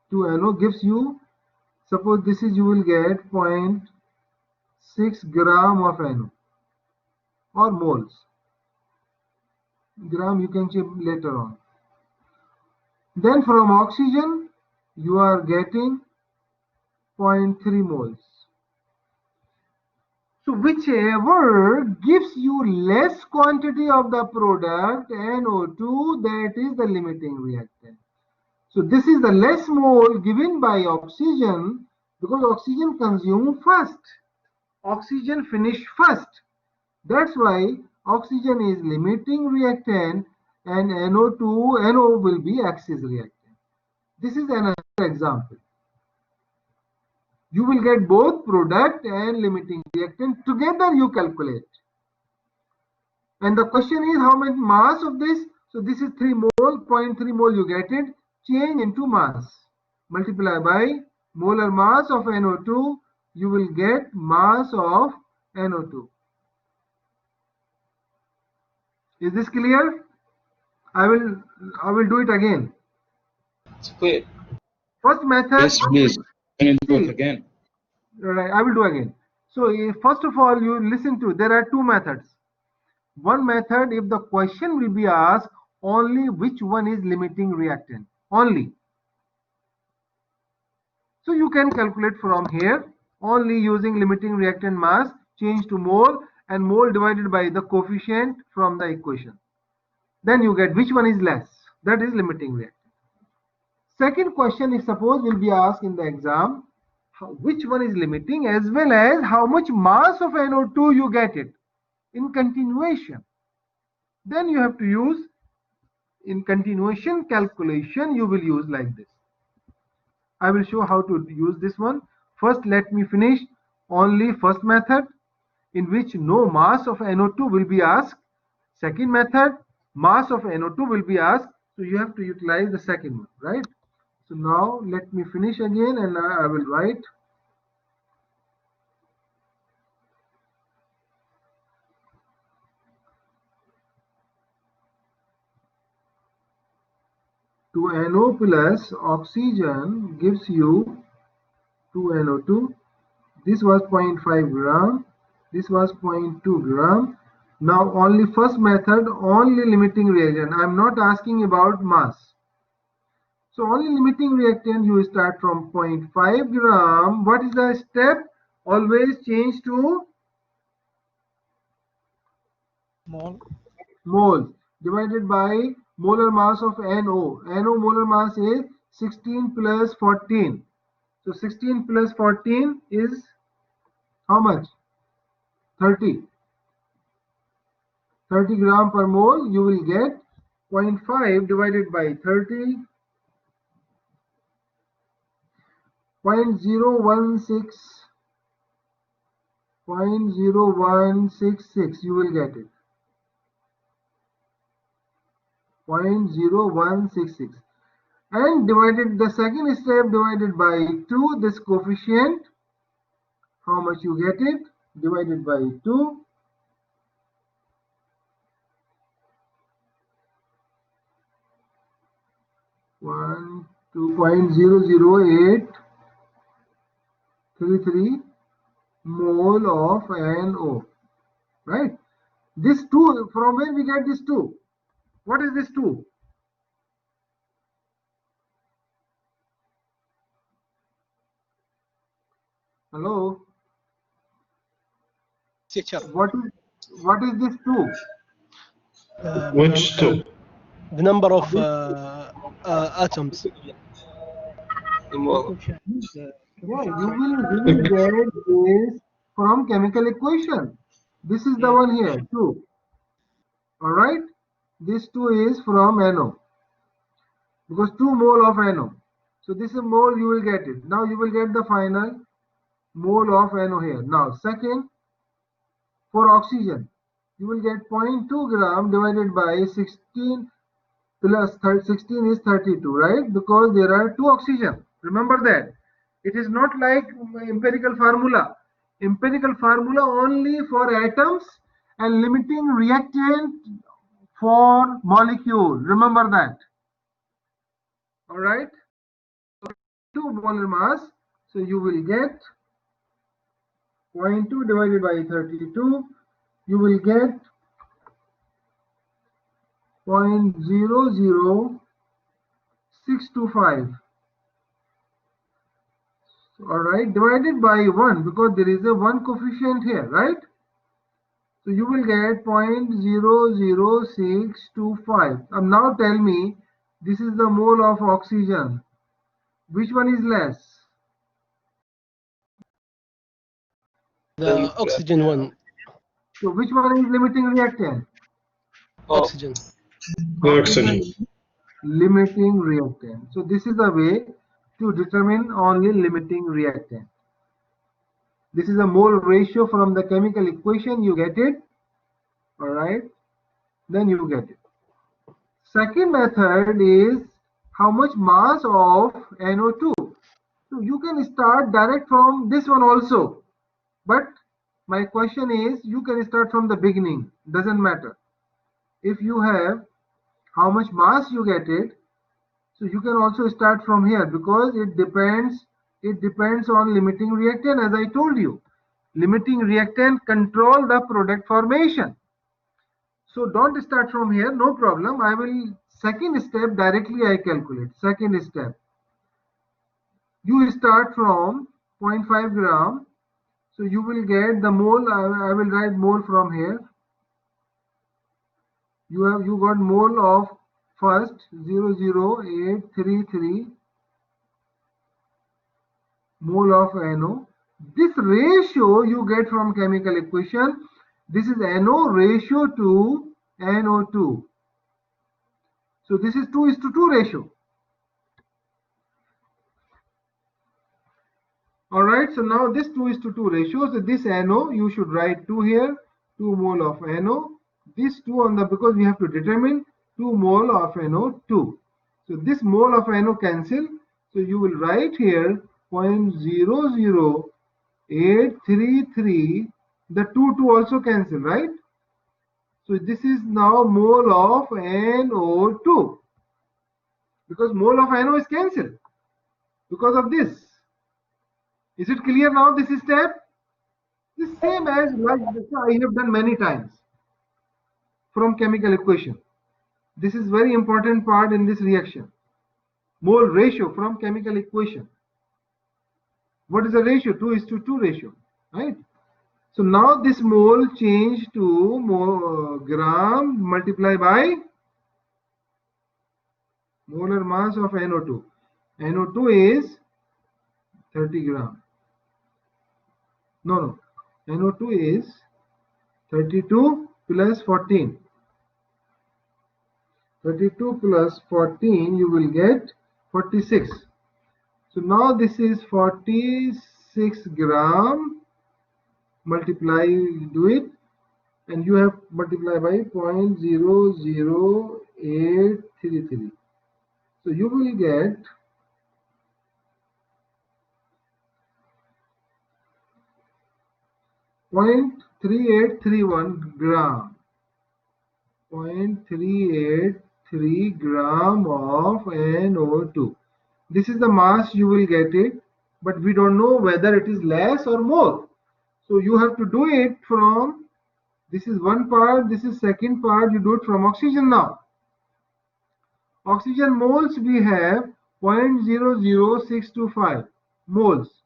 to NO gives you, suppose this is, you will get 0.6 gram of NO or moles. Gram you can check later on. Then from oxygen you are getting 0.3 moles. So whichever gives you less quantity of the product NO2, that is the limiting reactant. So this is the less mole given by oxygen, because oxygen consume first. Oxygen finish first. That's why oxygen is limiting reactant and NO will be axis reactant. This is another example. You will get both product and limiting reactant together, you calculate. And the question is how much mass of this? So this is 3 mole, 0.3 mole you get it, change into mass. Multiply by molar mass of NO2, you will get mass of NO2. Is this clear? I will do it again. It's clear. First method. Yes, please. Can you do it again? Right, I will do again. So first of all, you listen to, there are two methods. One method, if the question will be asked only which one is limiting reactant, only. So you can calculate from here, only using limiting reactant mass, change to mole, and mole divided by the coefficient from the equation. Then you get which one is less, that is limiting reactant. Second question is, suppose will be asked in the exam, which one is limiting, as well as how much mass of NO2 you get it in continuation. Then you have to use, in continuation calculation, you will use like this. I will show how to use this one. First, let me finish only first method, in which no mass of NO2 will be asked. Second method, mass of NO2 will be asked. So you have to utilize the second one, right? So now let me finish again, and I will write. To NO plus oxygen gives you 2NO2. This was 0.5 gram. This was 0.2 gram. Now only first method, only limiting reagent. I am not asking about mass. So only limiting reactant, you start from 0.5 gram. What is the step? Always change to moles divided by molar mass of NO. NO molar mass is 16 plus 14. So 16 plus 14 is how much? 30. 30 gram per mole, you will get 0.5 divided by 30. 0.0166, you will get it. 0.0166, and divided, the second step, divided by 2, this coefficient, how much you get it, divided by 2. One 2.00833 mole of NO, right? This 2, from where we get this 2? What is this 2? Hello. teacher. What is this 2? Which two? The number of atoms. The mole. Question is, Yeah, you will get this from chemical equation. This is the one here, 2. All right. This 2 is from NO, because 2 mole of NO. So this is mole, you will get it. Now you will get the final mole of NO here. Now second, for oxygen, you will get 0.2 gram divided by 16 plus 16 is 32, right? Because there are 2 oxygen. Remember that. It is not like empirical formula. Empirical formula only for atoms and limiting reactant for molecule. Remember that. All right. 2 molar mass. So you will get 0.2 divided by 32. You will get 0.00625. All right, divided by 1, because there is a 1 coefficient here, right? So you will get 0.00625. Now tell me, this is the mole of oxygen. Which one is less? The oxygen one. So which one is limiting reactant? Oxygen. The oxygen. Limiting reactant. So this is the way to determine only limiting reactant. This is a mole ratio from the chemical equation. You get it. All right. Then you get it. Second method is how much mass of NO2. So you can start direct from this one also. But my question is, you can start from the beginning. Doesn't matter. If you have how much mass you get it, so you can also start from here, because it depends on limiting reactant. As I told you, limiting reactant control the product formation. So don't start from here, no problem. I will second step directly I calculate. Second step, you start from 0.5 gram. So you will get the mole. I will write mole from here. You got mole of first 00833 mole of NO. This ratio you get from chemical equation. This is NO ratio to NO2. So this is 2:2 ratio. All right. So now this 2:2 ratio. So this NO you should write 2 here. 2 mole of NO. This 2 on the, because we have to determine 2 mole of NO2. So this mole of NO cancel. So you will write here 0.00833. The 2 also cancel, right? So this is now mole of NO2, because mole of NO is cancelled because of this. Is it clear now? This is step. The same as like this I have done many times from chemical equation. This is very important part in this reaction. Mole ratio from chemical equation. What is the ratio? 2:2 ratio, right? So now this mole changed to gram multiplied by molar mass of NO2. NO2 is 30 gram. No. NO2 is 32 plus 14. 32 plus 14, you will get 46. So now this is 46 gram. Multiply, do it, and you have multiply by 0.00833. So you will get 0.3831 gram. 0.383 gram of NO2. This is the mass you will get it, but we don't know whether it is less or more. So you have to do it from, this is one part, this is second part, you do it from oxygen now. Oxygen moles we have 0.00625 moles.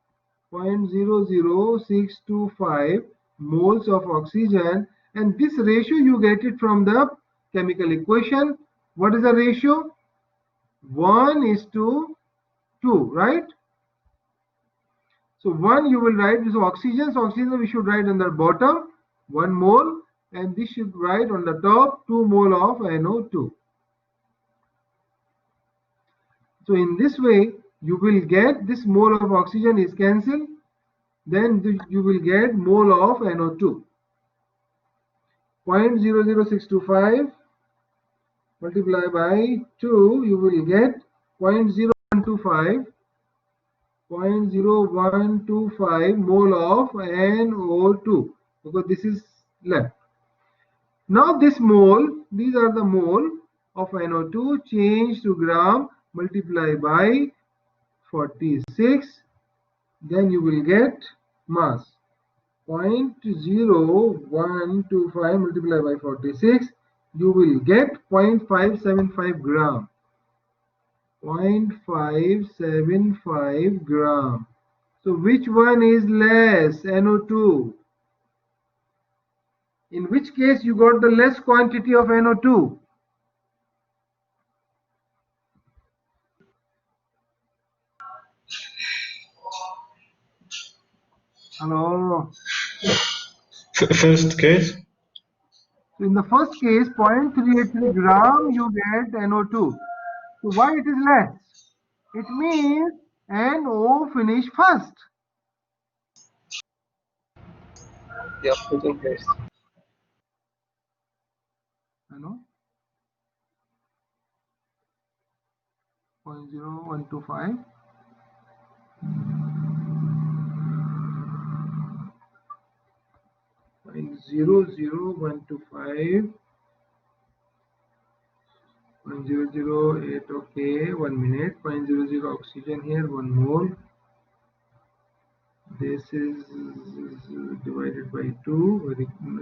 0.00625 moles of oxygen, and this ratio you get it from the chemical equation. What is the ratio? 1:2, right? So 1 you will write, so oxygen we should write on the bottom 1 mole, and this should write on the top 2 mole of NO2. So in this way you will get this mole of oxygen is cancelled, then you will get mole of NO2. 0.00625 multiply by 2, you will get 0.0125 mole of NO2, because this is left. Now this mole, these are the mole of NO2 changed to gram, multiply by 46, then you will get mass. 0.0125 multiplied by 46, you will get 0.575 gram. 0.575 gram. So which one is less? NO2. In which case you got the less quantity of NO2? Hello. First case. So in the first case, 0.383 gram, you get NO2. So why it is less? It means NO finish first. Yeah, putting first. I know. 0.0125. 0.00125. 0.008, okay, 1 minute. 0.00 oxygen here, 1 mole. This is divided by 2.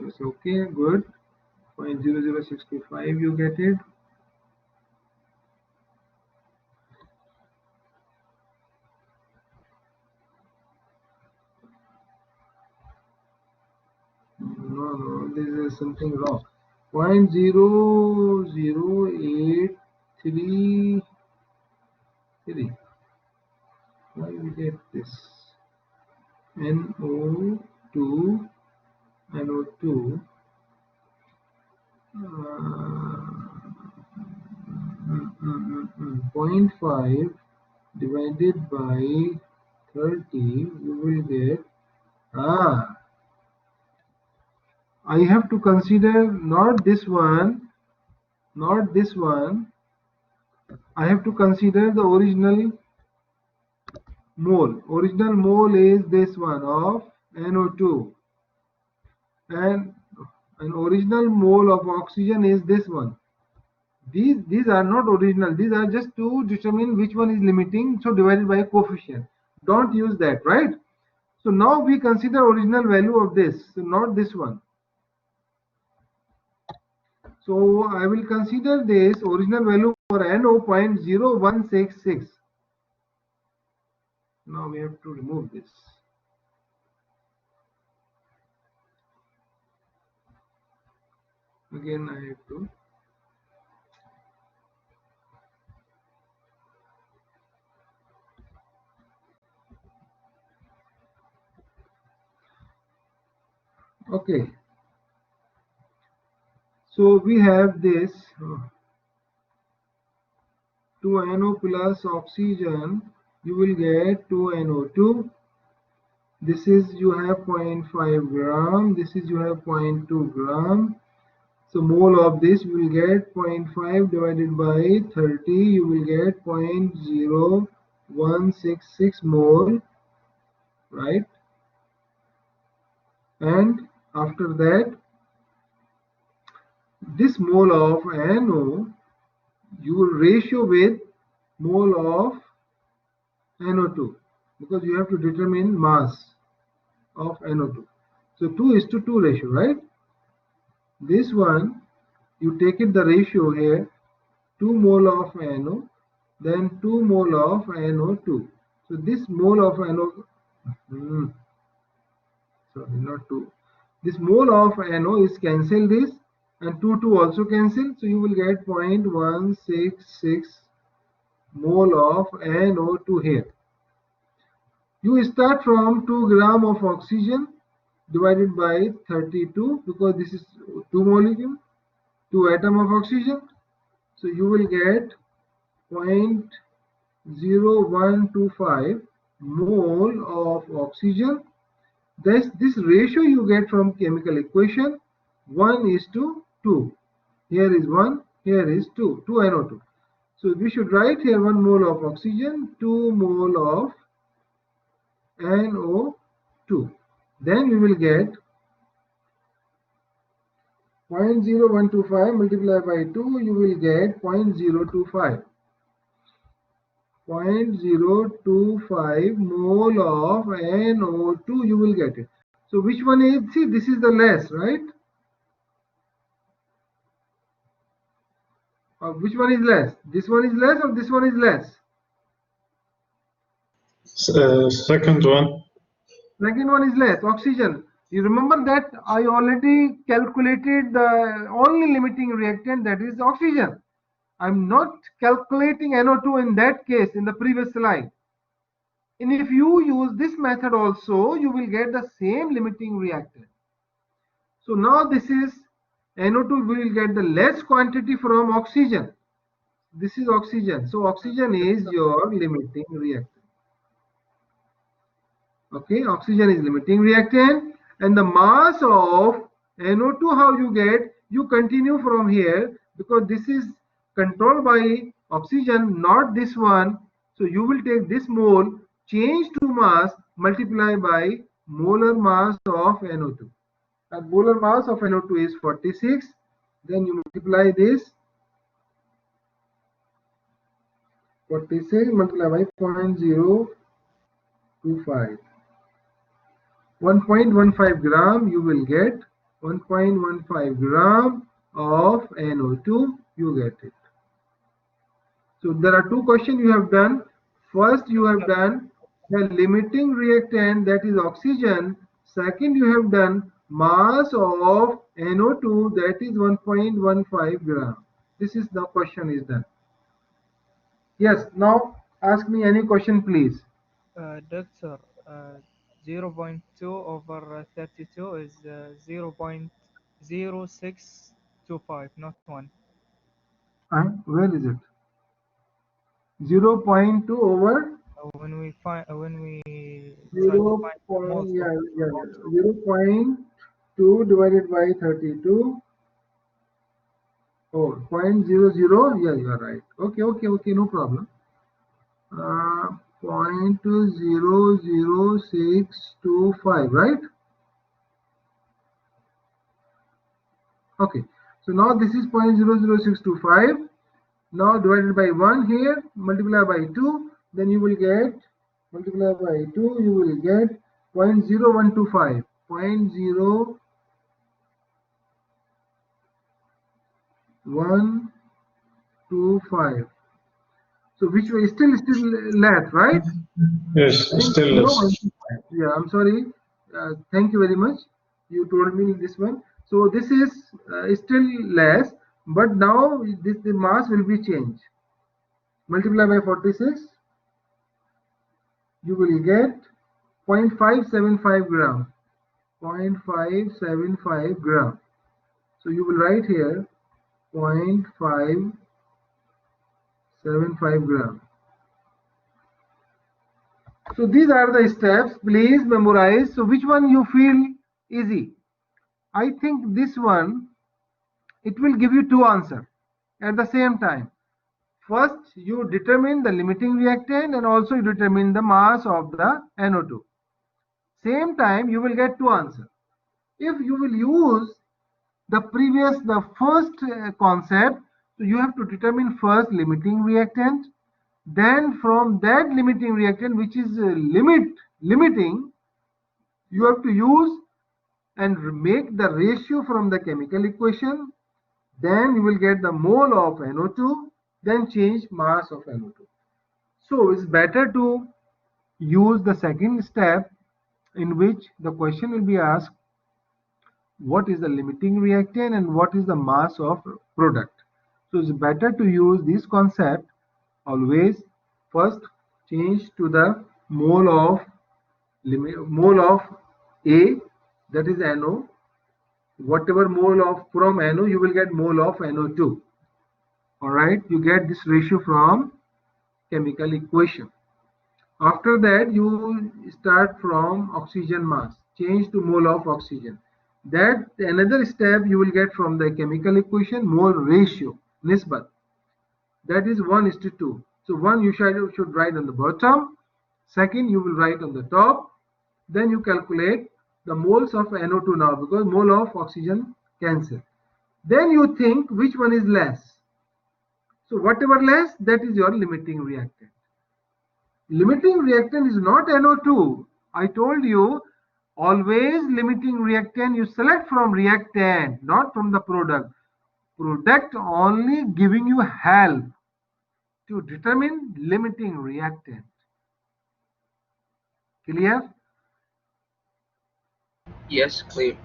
It's okay, good. 0.00625, you get it. No, this is something wrong. 0.00833. Why we get this? NO2, 0.5 divided by 30, you will get, I have to consider not this one, I have to consider the original mole. Original mole is this one of NO2, and an original mole of oxygen is this one. These are not original, these are just to determine which one is limiting, so divided by a coefficient. Don't use that, right? So now we consider original value of this, so not this one. So I will consider this original value for NO 0.0166. Now we have to remove this. Again I have to. Okay. So we have this 2 NO plus oxygen, you will get 2 NO2. This is you have 0.5 gram, this is you have 0.2 gram. So mole of this you will get 0.5 divided by 30, you will get 0.0166 mole, right? And after that, this mole of NO you will ratio with mole of NO2, because you have to determine mass of NO2. So 2:2 ratio, right? This one you take it the ratio here, 2 mole of NO, then 2 mole of NO2. So this mole of NO Sorry, not 2. This mole of NO is cancel this, and 2 also cancel. So you will get 0.166 mole of NO2 here. You start from 2 gram of oxygen divided by 32, because this is 2 molecule, 2 atom of oxygen. So you will get 0.0125 mole of oxygen. This ratio you get from chemical equation, 1:2. Here is 1, here is 2, 2 NO2. So we should write here 1 mole of oxygen, 2 mole of NO2. Then we will get 0.0125 multiplied by 2, you will get 0.025. 0.025 mole of NO2 you will get it. So which one is, see, this is the less, right? Which one is less? This one is less or this one is less? Second one. Second one is less, oxygen. You remember that I already calculated the only limiting reactant, that is oxygen. I'm not calculating NO2 in that case in the previous slide. And if you use this method also, you will get the same limiting reactant. So now this is NO2 will get the less quantity from oxygen. This is oxygen. So oxygen is your limiting reactant. Okay, oxygen is limiting reactant, and the mass of NO2 how you get, you continue from here, because this is controlled by oxygen, not this one. So you will take this mole, change to mass, multiply by molar mass of NO2. And molar mass of NO2 is 46. Then you multiply this 46 multiplied by 0.025. 1.15 gram you will get, 1.15 gram of NO2 you get it. So there are 2 questions you have done. First you have done the limiting reactant, that is oxygen. Second you have done mass of NO2, that is 1.15 gram. This is the question is done. Yes, now ask me any question please. Doctor, 0.2 over 32 is 0.0625, not 1. Where is it? 0.2 over When we try to find 0. moles of 0.2 divided by 32. Oh, 0.00. Yeah, you are right. Okay, no problem. 0.00625, right? Okay, so now this is 0.00625. Now divided by 1 here, multiply by 2, then you will get, multiply by 2, you will get 0.0125. 0.0125. So which way? Still less, right? Yes, still less. Yeah, I'm sorry. Thank you very much. You told me this one. So this is still less, but now the mass will be changed. Multiply by 46, you will get 0.575 gram. 0.575 gram. So you will write here 0.575 gram. So these are the steps. Please memorize. So which one you feel easy? I think this one, it will give you 2 answers at the same time. First, you determine the limiting reactant and also you determine the mass of the NO2. Same time, you will get 2 answers. If you will use the first concept, so you have to determine first limiting reactant. Then from that limiting reactant, which is limiting, you have to use and make the ratio from the chemical equation. Then you will get the mole of NO2, then change mass of NO2. So it's better to use the second step, in which the question will be asked, what is the limiting reactant and what is the mass of product. So it's better to use this concept always. First change to the mole of A, that is NO. Whatever mole of from NO, you will get mole of NO2. All right, you get this ratio from chemical equation. After that, you start from oxygen mass, change to mole of oxygen. That another step you will get from the chemical equation, mole ratio, nisbat. That is 1:2. So 1 you should write on the bottom, second you will write on the top. Then you calculate the moles of NO2 now, because mole of oxygen cancel. Then you think which one is less. So whatever less, that is your limiting reactant. Limiting reactant is not NO2. I told you, always limiting reactant you select from reactant, not from the product. Product only giving you help to determine limiting reactant. Clear? Yes, clear.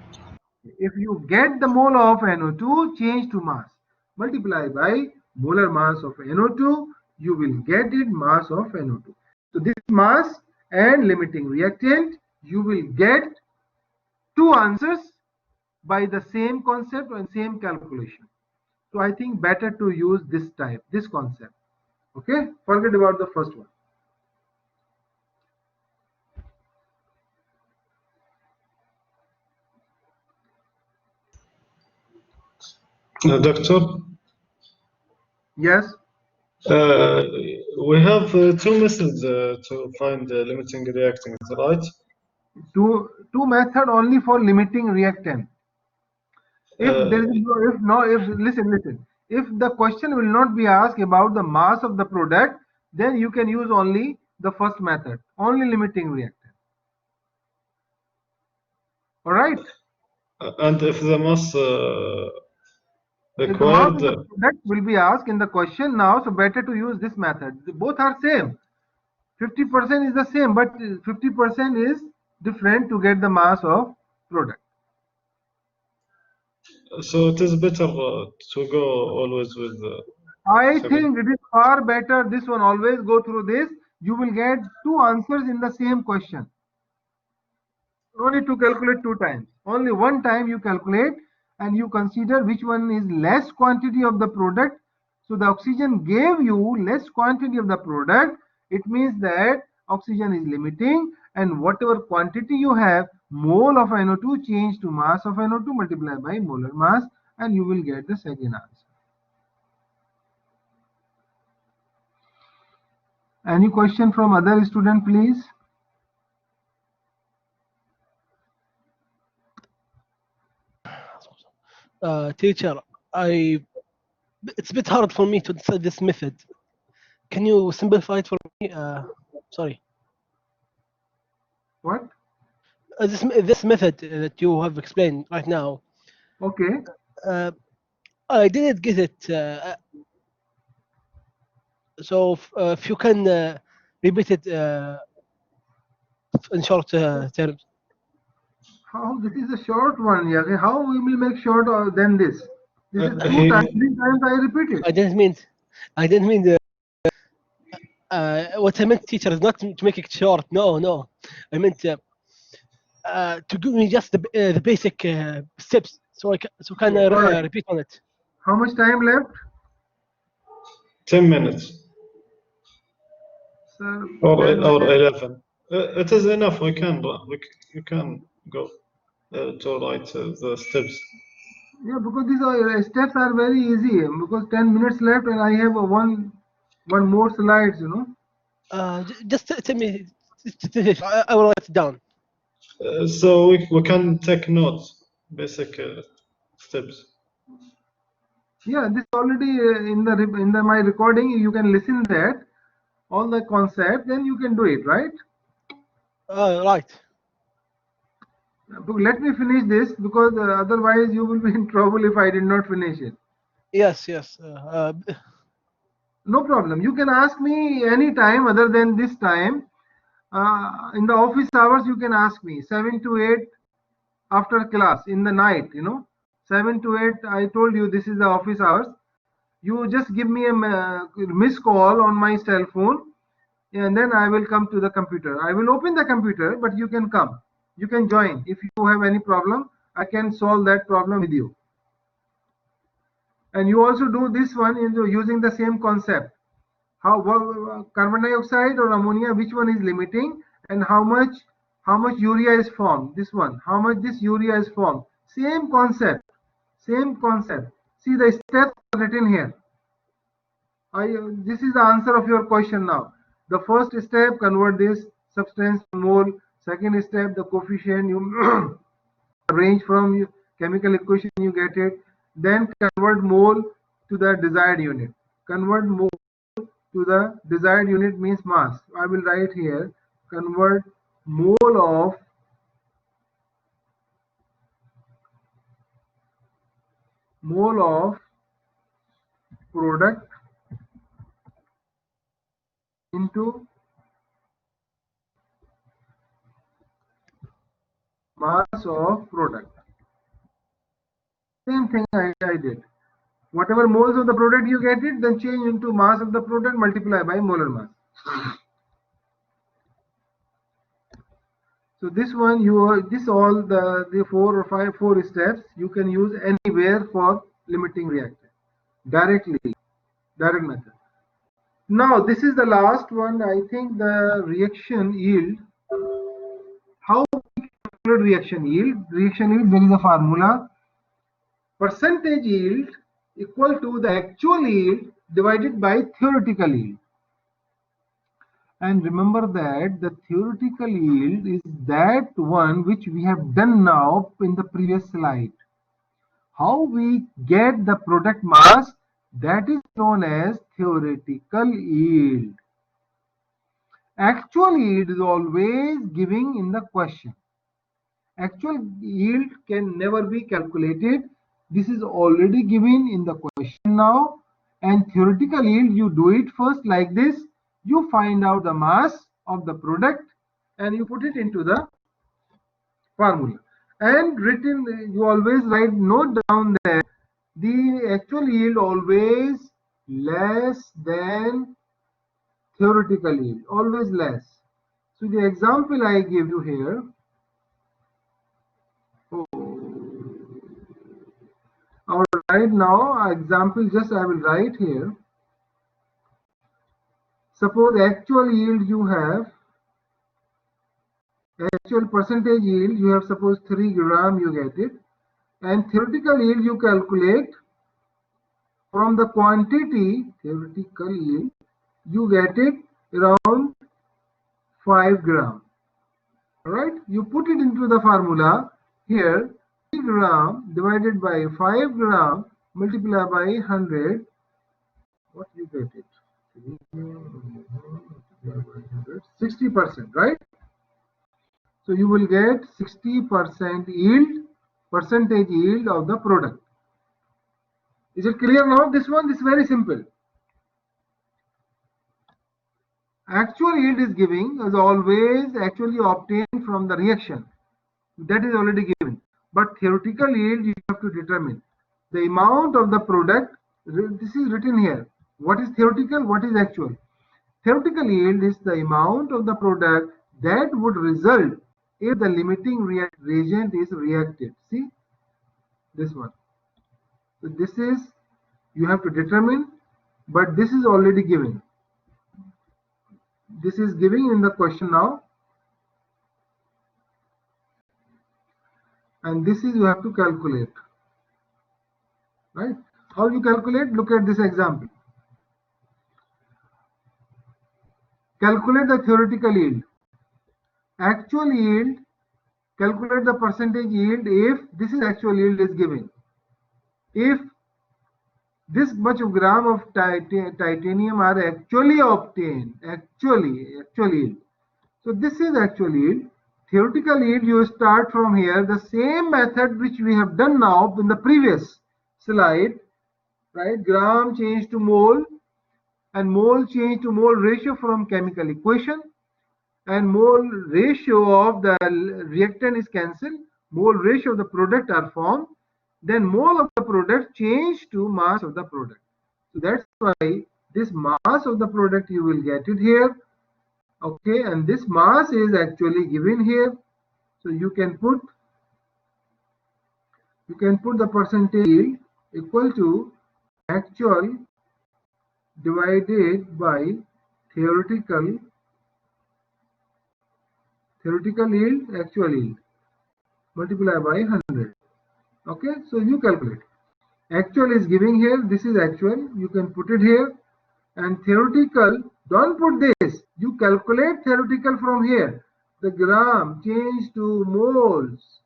If you get the mole of NO2, change to mass. Multiply by molar mass of NO2, you will get it mass of NO2. So this mass and limiting reactant, you will get two answers by the same concept and same calculation. So I think better to use this type, this concept. Okay, forget about the first one. Doctor, Yes, we have two methods to find the limiting reactant, right? two method only for limiting reactant. If there is listen, if the question will not be asked about the mass of the product, then you can use only the first method, only limiting reactant. All right. And if the mass If the mass required, of the product will be asked in the question now, so better to use this method. Both are same. 50% is the same, but 50% is different to get the mass of product. so it is better to go always with. I Second. think it is far better. This one, always go through this. You will get two answers in the same question. No need to calculate two times. Only one time you calculate and you consider which one is less quantity of the product. So the oxygen gave you less quantity of the product. It means that oxygen is limiting, and whatever quantity you have, mole of NO2 change to mass of NO2 multiplied by molar mass, and you will get the second answer. Any question from other student, please? Teacher, it's a bit hard for me to decide this method. Can you simplify it for me? Sorry. What? This method that you have explained right now, Okay. I didn't get it. So if you can repeat it in short terms. How this is a short one, yeah. How we will make short than this? This is He- 2 times, 3 times I repeat I it. didn't mean what I meant, teacher, is not to make it short. No. I meant to give me just the basic steps, so I can Alright. repeat on it. How much time left? 10 minutes Sir, or 10 or minutes. 11. It is enough. You can go to write the steps. Yeah, because these steps are very easy. Because 10 minutes left and I have one more slides, you know. Just tell me. I will write it down. So we can take notes, basic steps. Yeah, this already in the my recording. You can listen that all the concept, then you can do it, right? Right. Let me finish this, because otherwise you will be in trouble if I did not finish it. Yes. No problem. You can ask me any time other than this time. In the office hours, you can ask me 7 to 8 after class in the night, 7 to 8. I told you this is the office hours. You just give me a missed call on my cell phone, and then I will come to the computer. I will open the computer, but you can come. You can join. If you have any problem, I can solve that problem with you. And you also do this one using the same concept. How carbon dioxide or ammonia, which one is limiting, and how much urea is formed. This one, how much this urea is formed. Same concept. Same concept. See the steps are written here. This is the answer of your question now. The first step, convert this substance to mole. Second step, the coefficient you range from chemical equation, you get it. Then convert mole to the desired unit. Convert mole to the desired unit means mass. I will write here, convert mole of product into mass of product. Same thing I did. Whatever moles of the product you get it, then change into mass of the product, multiply by molar mass. So this one, all the 4 or 4 steps you can use anywhere for limiting reactant direct method. Now this is the last one. I think the reaction yield. How we calculate reaction yield? Reaction yield, there is a formula. Percentage yield equal to the actual yield divided by theoretical yield. And remember that the theoretical yield is that one which we have done now in the previous slide. How we get the product mass, that is known as theoretical yield. Actual yield is always given in the question. Actual yield can never be calculated. This is already given in the question now. And theoretical yield, you do it first like this. You find out the mass of the product and you put it into the formula. And written, you always note down that the actual yield always less than theoretical yield, always less. So the example I give you here. All right, now example just I will write here. Suppose actual yield you have, actual percentage yield you have, suppose 3 gram you get it, and theoretical yield you calculate from the quantity, theoretical yield, you get it around 5 gram. Alright, you put it into the formula here, 3 gram divided by 5 gram multiplied by 100, what you get it? 60%, right? So you will get 60% yield, percentage yield of the product. Is it clear now? This one, this is very simple. Actual yield is giving as always actually obtained from the reaction. That is already given. But theoretical yield you have to determine. The amount of the product, this is written here. What is theoretical? What is actual? Theoretical yield is the amount of the product that would result if the limiting reagent is reacted. See this one. So this is, you have to determine, but this is already given. This is given in the question now. And this is you have to calculate. Right? How you calculate? Look at this example. Calculate the theoretical yield. Actual yield, calculate the percentage yield if this is actual yield is given. If this much of gram of titanium are actually obtained, actual yield. So this is actual yield. Theoretical yield, you start from here, the same method which we have done now in the previous slide, right? Gram change to mole and mole change to mole ratio from chemical equation. and mole ratio of the reactant is cancelled, mole ratio of the product are formed, then mole of the product change to mass of the product. So that's why this mass of the product you will get it here, okay, and this mass is actually given here. So you can put the percentage yield equal to actual divided by theoretical yield, actual yield, multiply by 100. Okay, so you calculate. Actual is giving here, this is actual, you can put it here, and theoretical, don't put this, you calculate theoretical from here. The gram change to moles,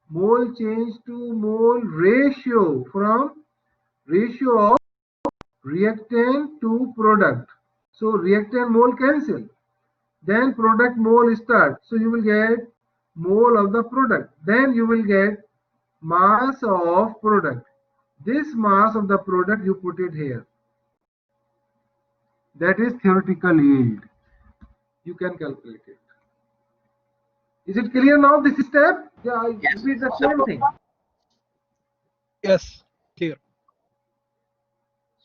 mole change to mole ratio, from ratio of reactant to product. So reactant mole cancel, then product mole start, so you will get mole of the product, then you will get mass of product. This mass of the product you put it here, that is theoretical yield. You can calculate it. Is it clear now, this step? Yeah, Yes. it is the same thing. Yes, clear.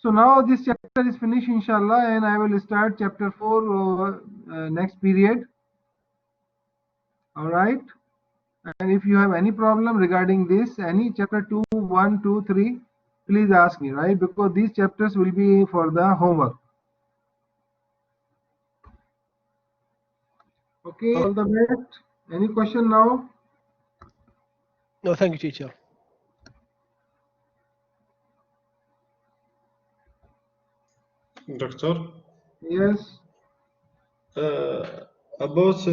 So now this chapter is finished, inshallah, and I will start chapter 4 next period. All right. And if you have any problem regarding this, any chapter 2, 1, 2, 3, please ask me, right? Because these chapters will be for the homework. Okay, all the best. Any question now? No, thank you, teacher. Doctor, Yes. about